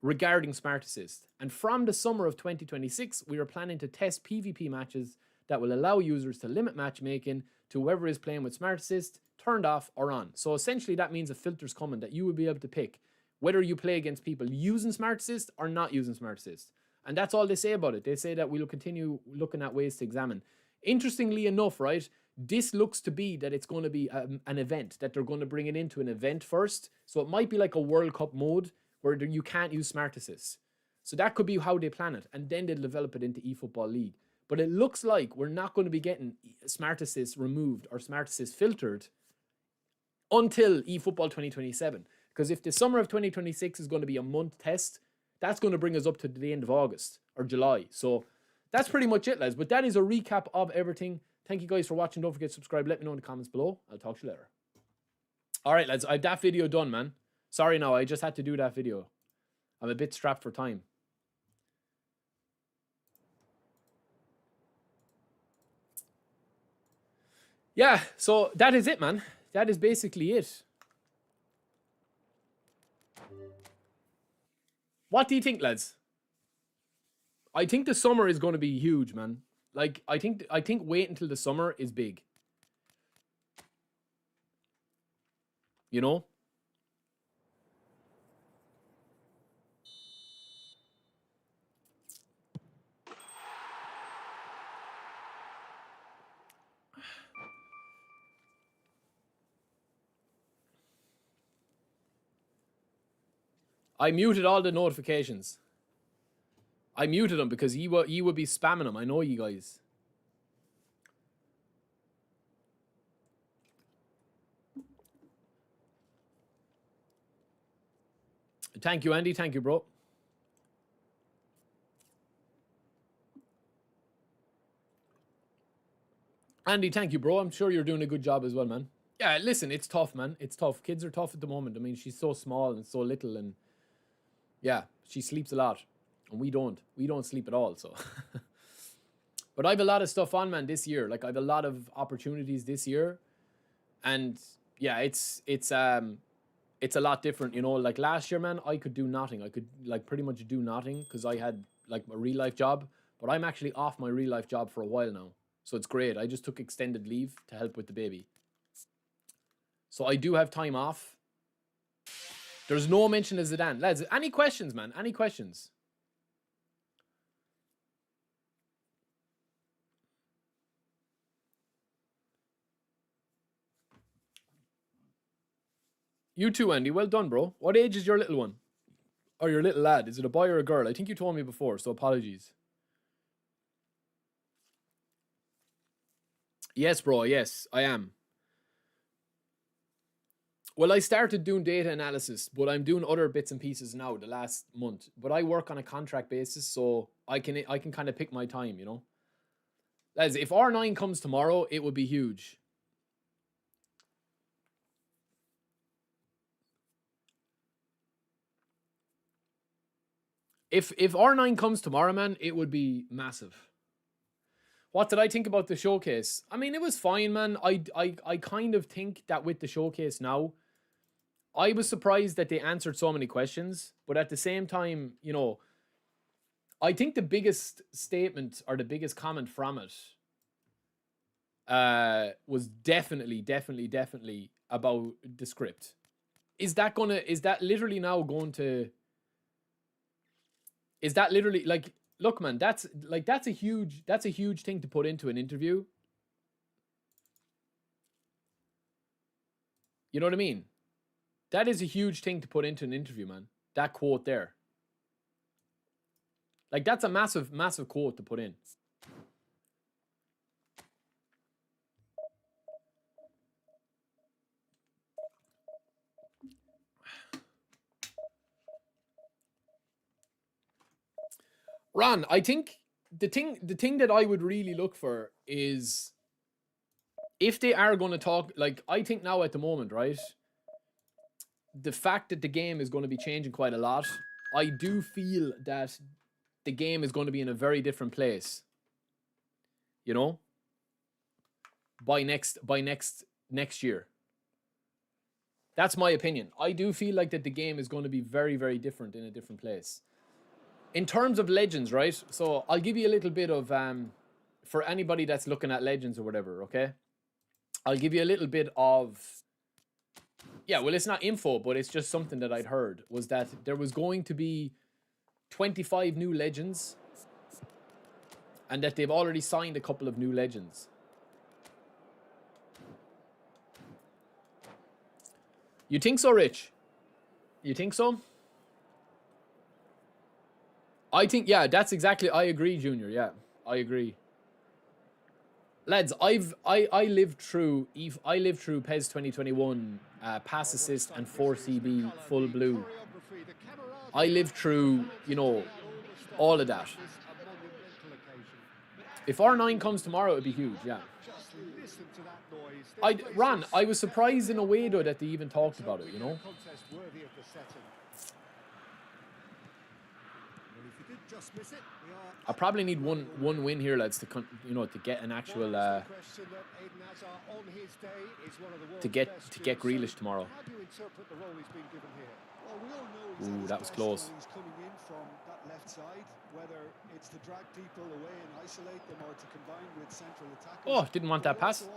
regarding smart assist. And from the summer of 2026, we are planning to test PvP matches that will allow users to limit matchmaking to whoever is playing with smart assist, turned off or on. So essentially that means a filter's coming that you will be able to pick whether you play against people using smart assist or not using smart assist. And that's all they say about it. They say that we'll continue looking at ways to examine. Interestingly enough, right, this looks to be that it's going to be an event, that they're going to bring it into an event first. So it might be like a World Cup mode where you can't use smart assists. So that could be how they plan it. And then they'll develop it into eFootball League. But it looks like we're not going to be getting smart assists removed or smart assists filtered until eFootball 2027. Because if the summer of 2026 is going to be a month test, that's going to bring us up to the end of August or July. So that's pretty much it, lads. But that is a recap of everything. Thank you guys for watching. Don't forget to subscribe. Let me know in the comments below. I'll talk to you later. All right, lads. I have that video done, man. Sorry now. I just had to do that video. I'm a bit strapped for time. Yeah, so that is it, man. That is basically it. What do you think, lads? I think the summer is going to be huge, man. Like, I think wait until the summer is big. You know? I muted all the notifications. I muted them because you would be spamming them. I know you guys. Thank you, Andy. Thank you, bro. Andy, thank you, bro. I'm sure you're doing a good job as well, man. Yeah, listen, it's tough, man. It's tough. Kids are tough at the moment. I mean, she's so small and so little, and yeah, she sleeps a lot. And we don't. We don't sleep at all, so. But I have a lot of stuff on, man, this year. Like, I have a lot of opportunities this year. And yeah, it's a lot different, you know. Like last year, man, I could do nothing. I could like pretty much do nothing because I had like a real life job. But I'm actually off my real life job for a while now. So it's great. I just took extended leave to help with the baby. So I do have time off. There's no mention of Zidane. Lads, any questions, man? Any questions? You too, Andy. Well done, bro. What age is your little one? Or your little lad? Is it a boy or a girl? I think you told me before, so apologies. Yes, bro. Yes, I am. Well, I started doing data analysis, but I'm doing other bits and pieces now the last month. But I work on a contract basis, so I can kind of pick my time, you know. Lads, if R9 comes tomorrow, it would be huge. If R9 comes tomorrow, man, it would be massive. What did I think about the showcase? I mean, it was fine, man. I kind of think that with the showcase now, I was surprised that they answered so many questions. But at the same time, you know, I think the biggest statement or the biggest comment from it was definitely about the script. Is that literally like, look, man, that's a huge thing to put into an interview. You know what I mean? That is a huge thing to put into an interview, man. That quote there. Like, that's a massive quote to put in. Ron, I think the thing that I would really look for is if they are going to talk, like, I think now at the moment, right, the fact that the game is going to be changing quite a lot, I do feel that the game is going to be in a very different place, you know, by next year. That's my opinion. I do feel like that the game is going to be very, very different in a different place. In terms of Legends, right? So I'll give you a little bit of, for anybody that's looking at Legends or whatever, okay? I'll give you a little bit of, yeah, well, it's not info, but it's just something that I'd heard, was that there was going to be 25 new Legends and that they've already signed a couple of new Legends. You think so, Rich? You think so? I think, yeah, that's exactly, I agree, Junior, yeah, I agree. Lads, I lived through PES 2021, pass assist and 4CB full blue. I lived through, you know, all of that. If R9 comes tomorrow, it'd be huge, yeah. Ron, I was surprised in a way though that they even talked about it, you know. I probably need one win here, lads, to get an actual to get Grealish tomorrow. Ooh, that was close. Oh, didn't want that pass.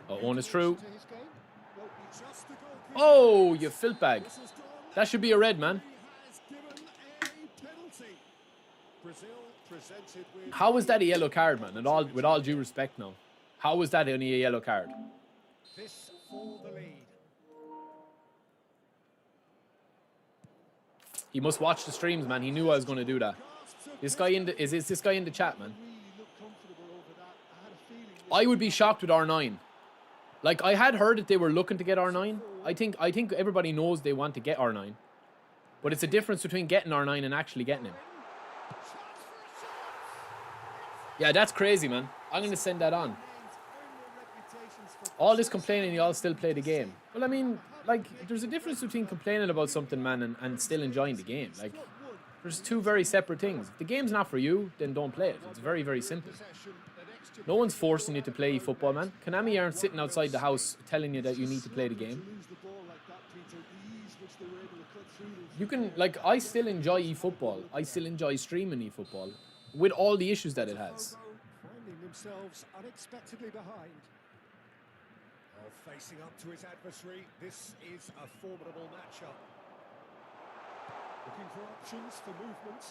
Oh, one is through. Oh, you filth bag. That should be a red, man. How was that a yellow card, man? And with all due respect now, how was that only a yellow card? He must watch the streams, man. He knew I was going to do that. This guy is this guy in the chat, man? I would be shocked with R9. Like, I had heard that they were looking to get R9. I think everybody knows they want to get R9. But it's a difference between getting R9 and actually getting him. Yeah, that's crazy, man. I'm going to send that on. All this complaining, you all still play the game. Well, I mean, like, there's a difference between complaining about something, man, and still enjoying the game. Like, there's two very separate things. If the game's not for you, then don't play it. It's very, very simple. No one's forcing you to play football, man. Konami aren't sitting outside the house telling you that you need to play the game. You can, like, I still enjoy eFootball. I still enjoy streaming eFootball with all the issues that it has. Facing up to his adversary, this is a formidable matchup. Looking for options for movement.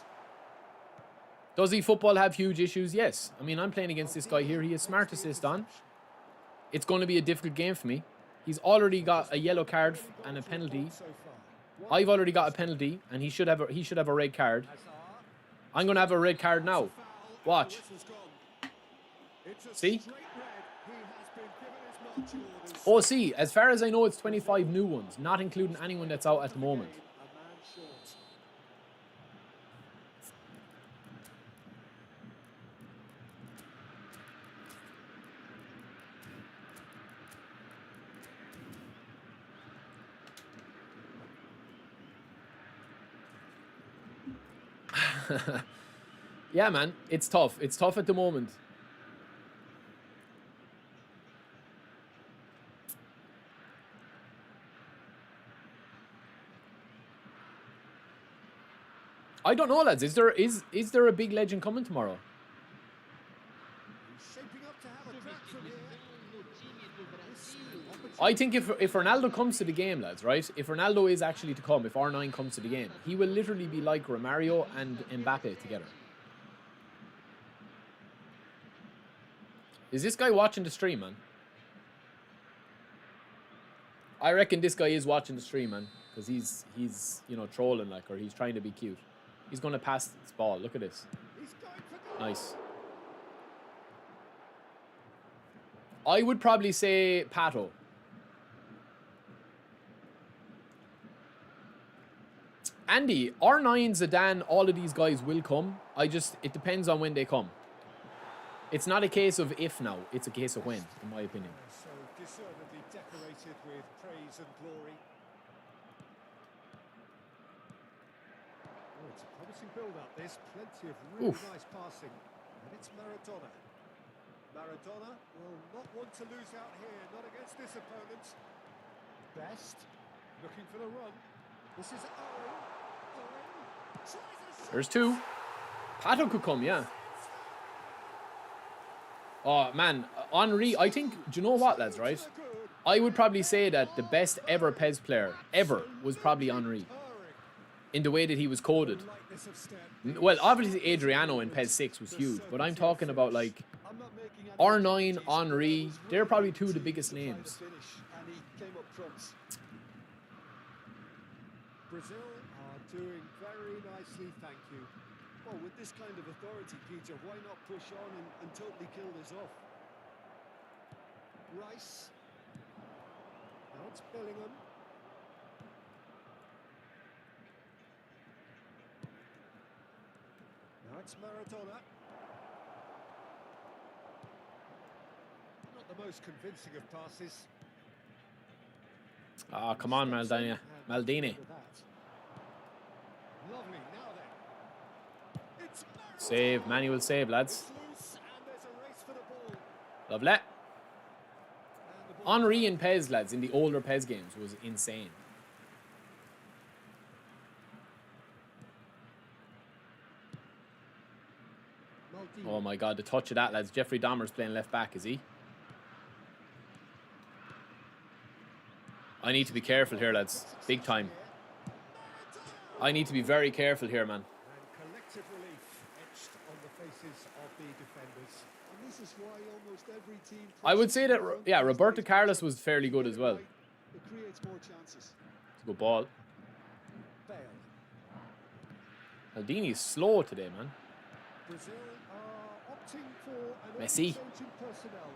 Does eFootball have huge issues? Yes. I mean, I'm playing against this guy here. He has smart assist on. It's going to be a difficult game for me. He's already got a yellow card and a penalty. I've already got a penalty, and he should have a red card. I'm going to have a red card now. Watch. See? Oh, see, as far as I know, it's 25 new ones, not including anyone that's out at the moment. Yeah, man, it's tough. It's tough at the moment. I don't know, lads. Is there a big legend coming tomorrow? I think if Ronaldo comes to the game, lads, right? If Ronaldo is actually to come, if R9 comes to the game, he will literally be like Romario and Mbappe together. Is this guy watching the stream, man? I reckon this guy is watching the stream, man, because he's you know, trolling, like, or he's trying to be cute. He's going to pass this ball. Look at this. Nice. I would probably say Pato. Andy, R9, Zidane, all of these guys will come. It depends on when they come. It's not a case of if now, it's a case of when, in my opinion. So deservedly decorated with praise and glory. Oh, it's a promising build-up. There's plenty of really nice passing. And it's Maradona. Maradona will not want to lose out here, not against this opponent. Best, looking for the run. This is Owen. There's two. Pato could come, yeah. Oh, man. Henry, I think, do you know what, lads, right? I would probably say that the best ever PES player, ever, was probably Henry. In the way that he was coded. Well, obviously Adriano in PES 6 was huge, but I'm talking about, like, R9, Henry, they're probably two of the biggest names. Brazil are doing very nicely, thank you. Well, with this kind of authority, Peter, why not push on and totally kill this off? Rice. Now it's Bellingham. Now it's Maradona. Not the most convincing of passes. Ah, come on, Maldini. Lovely, now then. Save, manual save, lads. Lovely. Henry in PES, lads, in the older PES games was insane. Oh my god, the touch of that, lads. Jeffrey Dahmer's playing left back, is he? I need to be careful here, lads. Big time. I need to be very careful here, man. Collective relief etched on the faces of the defenders. And this is why almost every team... I would say that, yeah, Roberto Carlos was fairly good as well. It creates more chances. It's a good ball. Maldini's slow today, man. Brazil are opting for an Messi. personnel.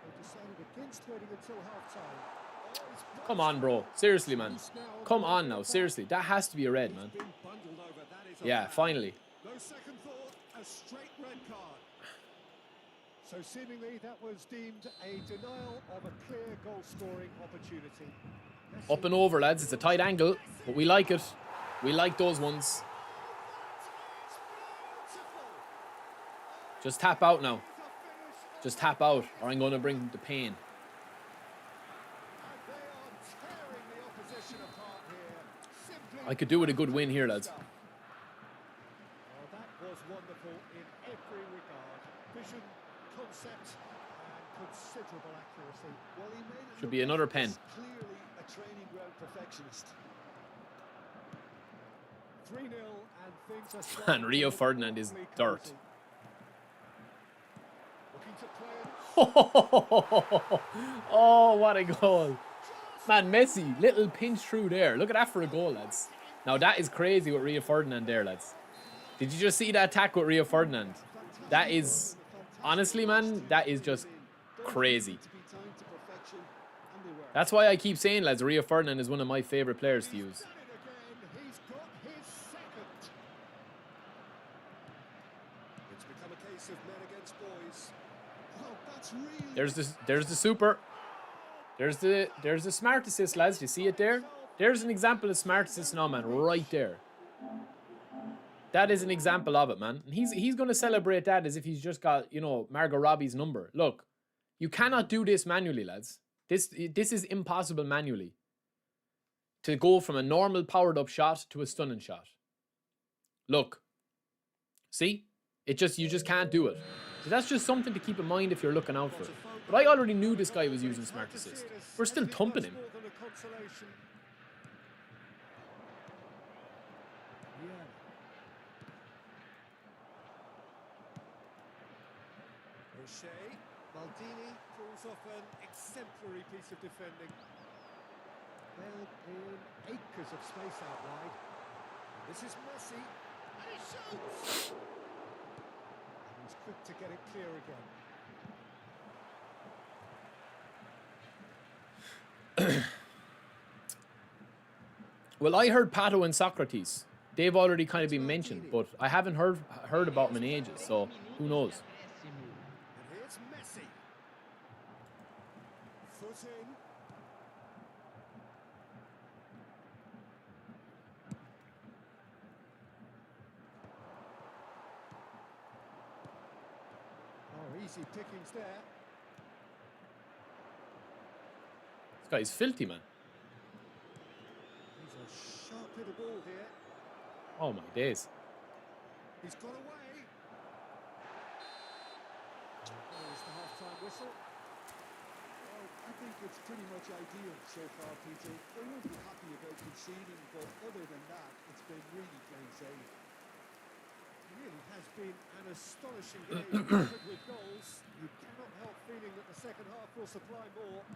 They decided against waiting until half-time. Come on, bro. Seriously, man. Come on now. Seriously. That has to be a red, man. Yeah, finally. No second thought, a straight red card. So seemingly that was deemed a denial of a clear goal-scoring opportunity. Up and over, lads. It's a tight angle, but we like it. We like those ones. Just tap out now. Just tap out, or I'm going to bring the pain. I could do with a good win here, lads. Well, that was wonderful in every regard. Vision, concept, and considerable accuracy. Well, he made it Should be another pen. clearly a training ground perfectionist. 3-0 and things are starting And Rio to look Ferdinand is awfully dirt. cozy. Looking to play it. Oh, what a goal. Man, Messi, little pinch through there. Look at that for a goal, lads. Now, that is crazy with Rio Ferdinand there, lads. Did you just see that attack with Rio Ferdinand? That is, honestly, man, that is just crazy. That's why I keep saying, lads, Rio Ferdinand is one of my favourite players to use. He's got his second. It's become a case of men against boys. Oh, that's really There's the super. There's the smart assist, lads. You see it there? There's an example of smart assist now, man, right there. That is an example of it, man. And he's going to celebrate that as if he's just got, you know, Margot Robbie's number. Look, you cannot do this manually, lads. This is impossible manually. To go from a normal powered up shot to a stunning shot. Look. See? You just can't do it. So that's just something to keep in mind if you're looking out for it. But I already knew this guy was using smart assist. We're still thumping him. Maldini pulls off an exemplary piece of defending. Held in acres of space out wide. This is Messi. And he shoots! And he's quick to get it clear again. Well, I heard Pato and Socrates. They've already kind of been mentioned, but I haven't heard about them in ages, so who knows? And here's Messi. Foot in. Oh, easy pickings there. This guy's filthy, man. He's a sharp hit of ball here. Oh my days. He's got away. There's the half-time whistle. Well, I think it's pretty much ideal so far, PJ. They won't be happy about conceding, but other than that, it's been really plain sailing. It really has been an astonishing game covered with goals. You cannot help feeling that the second half will supply more.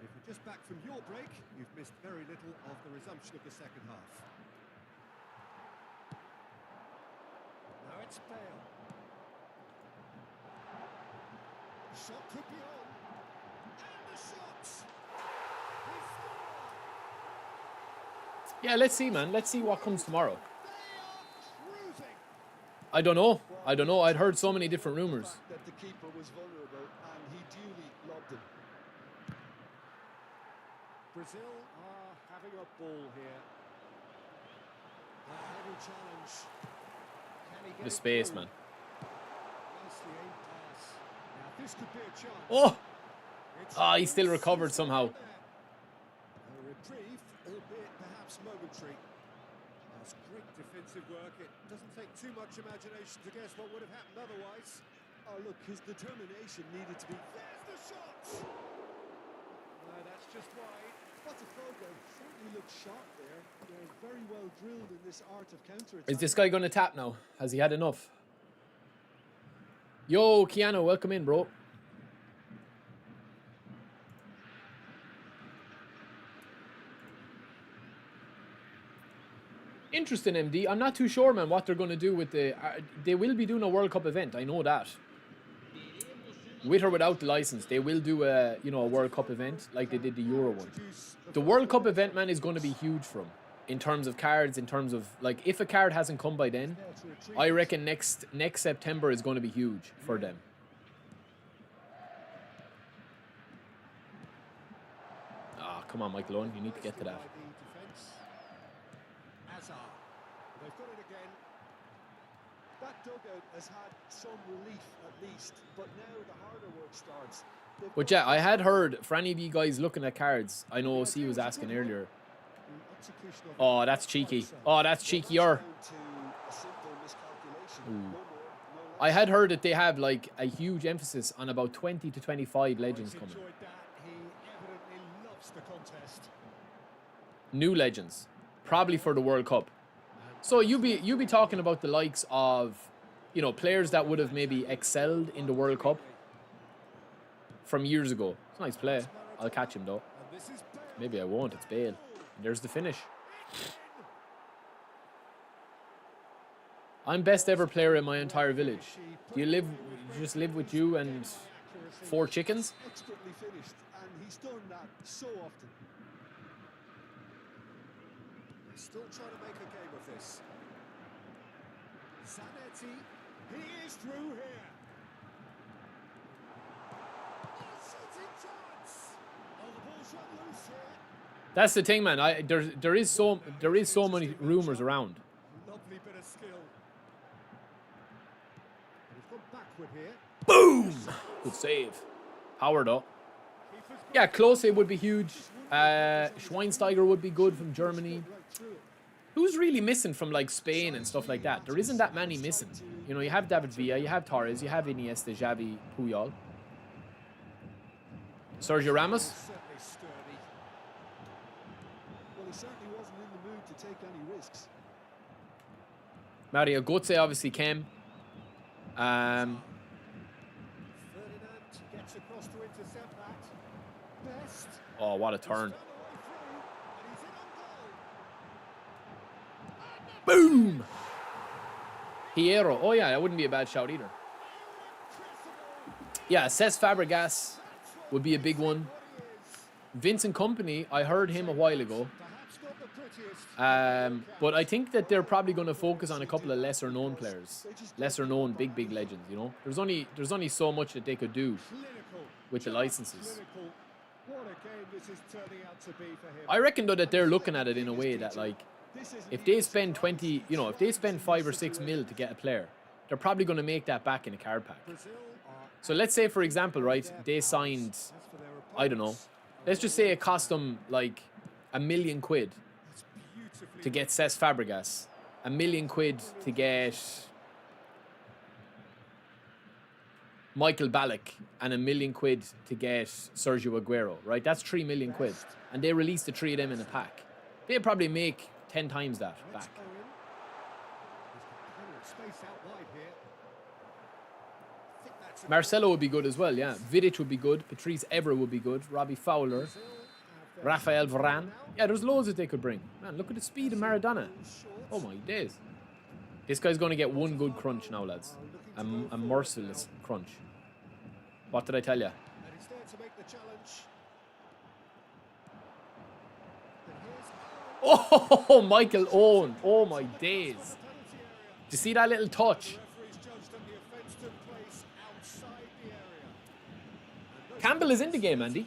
If you're just back from your break, you've missed very little of the resumption of the second half. Now it's Bale. Shot could be on. And the shots. Yeah, let's see, man. Let's see what comes tomorrow. They are cruising. I don't know. I'd heard so many different rumours. That the keeper was vulnerable and he duly lobbed him. Brazil are having a ball here. A heavy challenge. Can he get The it space, through? man. Nicely aimed pass. Now this could be a chance. Oh! It's Ah, he still recovered somehow. A reprieve, albeit perhaps momentary. That's great defensive work. It doesn't take too much imagination to guess what would have happened otherwise. Oh look, his determination needed to be. There's the shot. No, that's just wide. Botafogo certainly looks sharp there. They're very well drilled in this art of counter-attack. Is this guy going to tap now? Has he had enough? Yo, Keanu, welcome in, bro. Interesting, MD. I'm not too sure, man, what they're going to do with the... they will be doing a World Cup event. I know that. With or without the license, they will do a, you know, a World Cup event like they did the Euro one. The World Cup event, man, is going to be huge for them. In terms of cards, in terms of... Like, if a card hasn't come by then, I reckon next September is going to be huge for them. Ah, come on, Michael Owen. You need to get to that. They've got it again. That dugout has had some relief at least, but now the harder work starts. But yeah, I had heard, for any of you guys looking at cards, I know C was asking earlier. Oh, that's cheeky. Oh, that's cheekier. Ooh. I had heard that they have like a huge emphasis on about 20 to 25 legends coming. He evidently loves the contest. New legends, probably for the World Cup. So you be talking about the likes of, you know, players that would have maybe excelled in the World Cup from years ago. It's a nice play. I'll catch him though. Maybe I won't. It's Bale. And there's the finish. I'm best ever player in my entire village. Do you just live with you and 4 chickens? Expertly finished, and he's done that so often. He's still trying to make a game of this. Zanetti, he is through here. Shooting chance. Oh, the ball's run loose here. That's the thing, man. There is so many rumors around. Lovely bit of skill. He's gone backward here. Boom! Good save. Power though. Yeah, Klose would be huge. Schweinsteiger would be good from Germany. Who's really missing from like Spain and stuff like that? There isn't that many missing. You know, you have David Villa, you have Torres, you have Iniesta, Xavi, Puyol. Sergio Ramos. Certainly sturdy. Well, he certainly wasn't in the mood to take any risks. Mario Götze obviously came. Ferdinand gets across to intercept that. Best. Oh, what a turn. Boom! Hierro. Oh, yeah, that wouldn't be a bad shout either. Yeah, Cesc Fabregas would be a big one. Vincent Kompany, I heard him a while ago. But I think that they're probably going to focus on a couple of lesser-known players. Lesser-known, big legends, you know? There's only so much that they could do with the licenses. I reckon, though, that they're looking at it in a way that, like, if they spend 20, you know, if they spend 5 or 6 mil to get a player, they're probably going to make that back in a card pack. So let's say, for example, right, they signed, I don't know, let's just say it cost them like £1 million to get Cesc Fabregas, £1 million to get Michael Ballack, and £1 million to get Sergio Aguero, right? That's £3 million. And they released the 3 of them in a pack. They'd probably make 10 times that back. Marcelo would be good as well, yeah. Vidic would be good. Patrice Evra would be good. Robbie Fowler. Rafael Varane. Yeah, there's loads that they could bring. Man, look at the speed of Maradona. Oh my days. This guy's going to get one good crunch now, lads. A merciless crunch. What did I tell you? Oh, Michael Owen. Oh my days. Did you see that little touch? Campbell is in the game, Andy.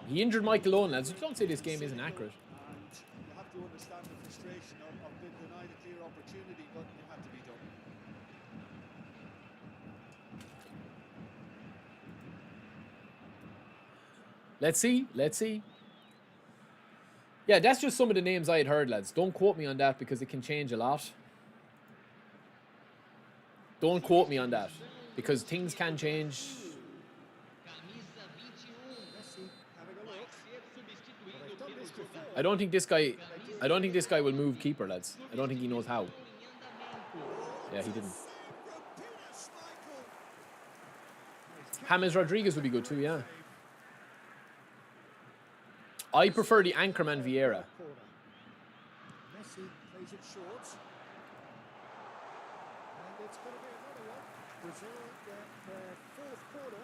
He injured Michael Owen, lads. Don't say this game isn't accurate. You have to understand the frustration of being denied a clear opportunity, but it had to be done. Let's see. Yeah, that's just some of the names I had heard, lads. Don't quote me on that because it can change a lot. Don't quote me on that because things can change. I don't think this guy will move keeper, lads. I don't think he knows how. Yeah, he didn't. James Rodriguez would be good too, yeah. I prefer the Anchorman Vieira. Messi plays it short. And it's going to be another one. Brazil get their 4th quarter.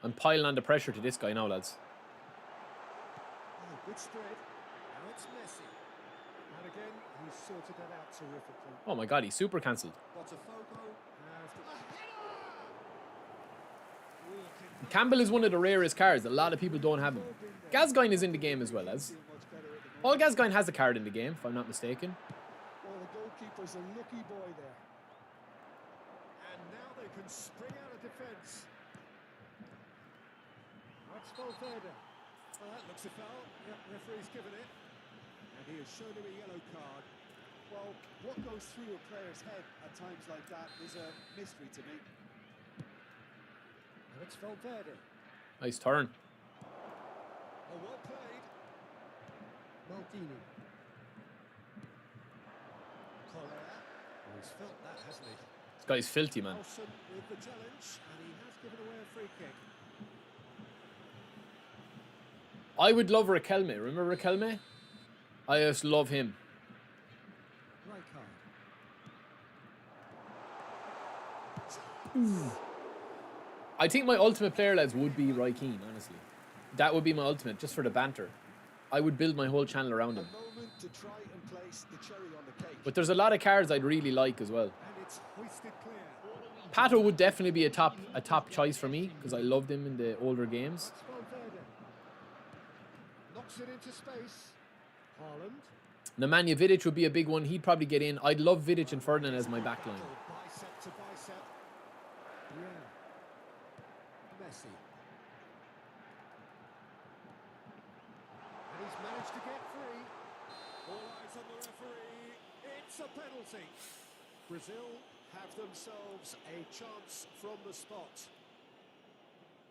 I'm piling on the pressure to this guy now, lads. Oh, good spread. Now it's Messi. And again, he's sorted that out terrifically. Oh my God, he's super cancelled. Campbell is one of the rarest cards. A lot of people don't have him. Gascoigne is in the game as well, lads. Paul Gascoigne has a card in the game, if I'm not mistaken. Well, the goalkeeper's a lucky boy there. And now they can spring out of defence. That's Valverde. Well, that looks a foul. Yep, referee's given it. And he has shown him a yellow card. Well, what goes through a player's head at times like that is a mystery to me. And it's Valverde. Nice turn. Oh, well played. Maldini. Correa. Oh, he's felt that, hasn't he? This guy's filthy, man. Nelson with the challenge, and he has given away a free kick. I would love Riquelme. Remember Riquelme? I just love him. I think my ultimate player, lads, would be Roy Keane, honestly. That would be my ultimate, just for the banter. I would build my whole channel around him. But there's a lot of cards I'd really like as well. Pato would definitely be a top choice for me, because I loved him in the older games. Knocks it into space. Haaland. Nemanja Vidic would be a big one. He'd probably get in. I'd love Vidic and Ferdinand as my backline. Bicep to bicep. Yeah. Messi. And he's managed to get free. All eyes on the referee. It's a penalty. Brazil have themselves a chance from the spot.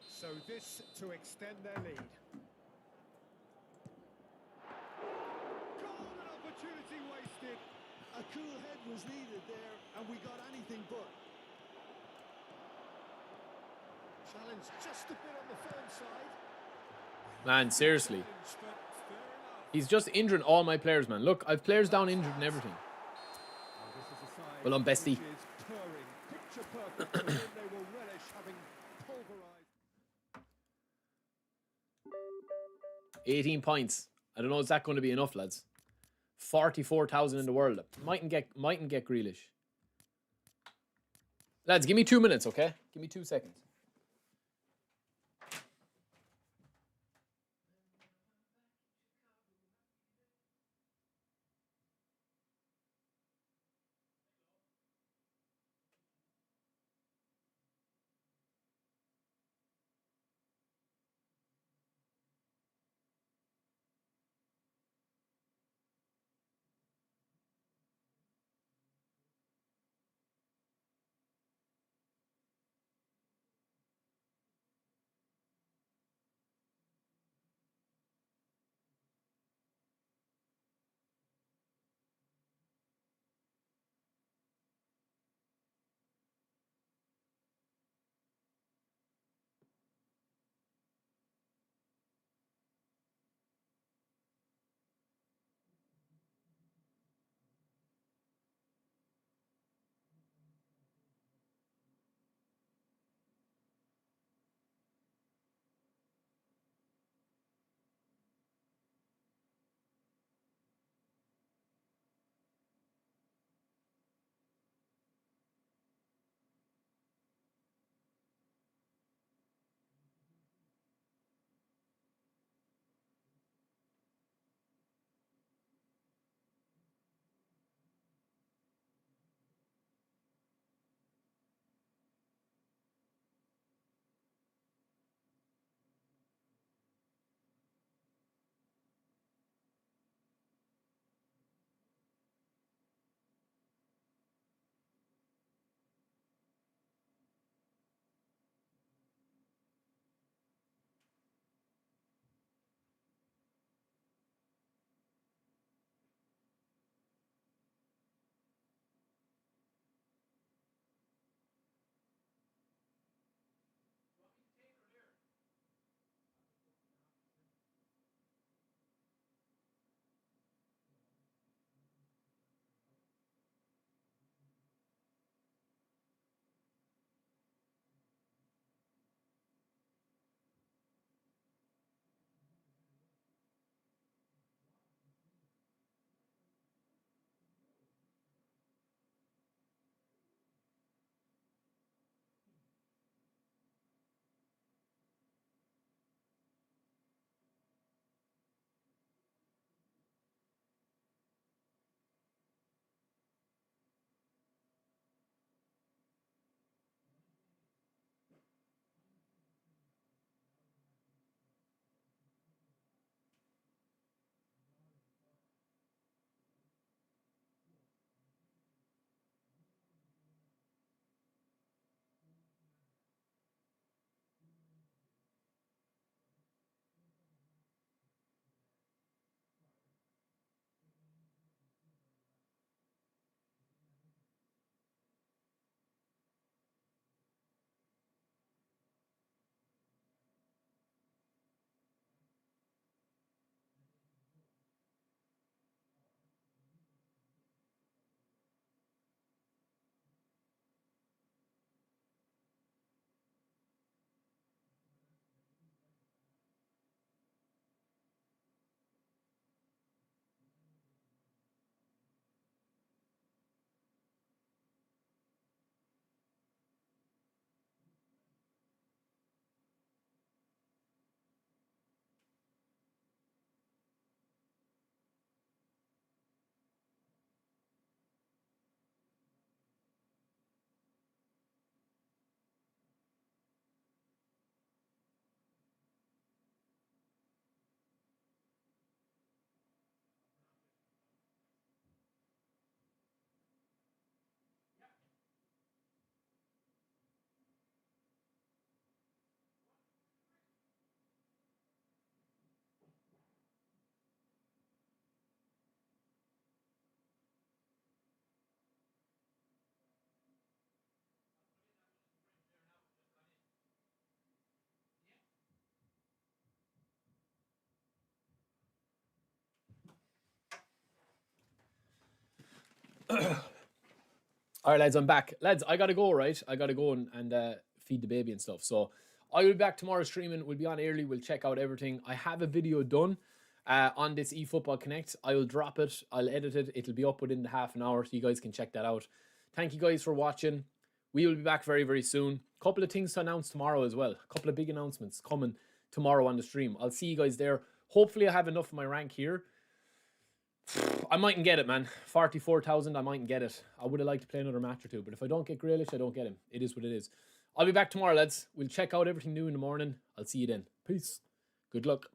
So this to extend their lead. Golden opportunity wasted. A cool head was needed there, and we got anything but. Challenge just a bit on the firm side. Man, seriously. He's just injuring all my players, man. Look, I've players down injured and everything. Well, I'm bestie. 18 points. I don't know, is that going to be enough, lads? 44,000 in the world. Mightn't get Grealish. Lads, give me 2 minutes, okay? Give me 2 seconds. All right, lads, I'm back. Lads, I gotta go, right? I gotta go and feed the baby and stuff. So I will be back tomorrow streaming. We'll be on early. We'll check out everything. I have a video done on this eFootball Connect. I will drop it. I'll edit it. It'll be up within the half an hour, so you guys can check that out. Thank you guys for watching. We will be back very, very soon. Couple of things to announce tomorrow as well. A couple of big announcements coming tomorrow on the stream. I'll see you guys there. Hopefully I have enough of my rank here. I mightn't get it, man. 44,000, I mightn't get it. I would have liked to play another match or two, but if I don't get Grealish, I don't get him. It is what it is. I'll be back tomorrow, lads. We'll check out everything new in the morning. I'll see you then. Peace. Good luck.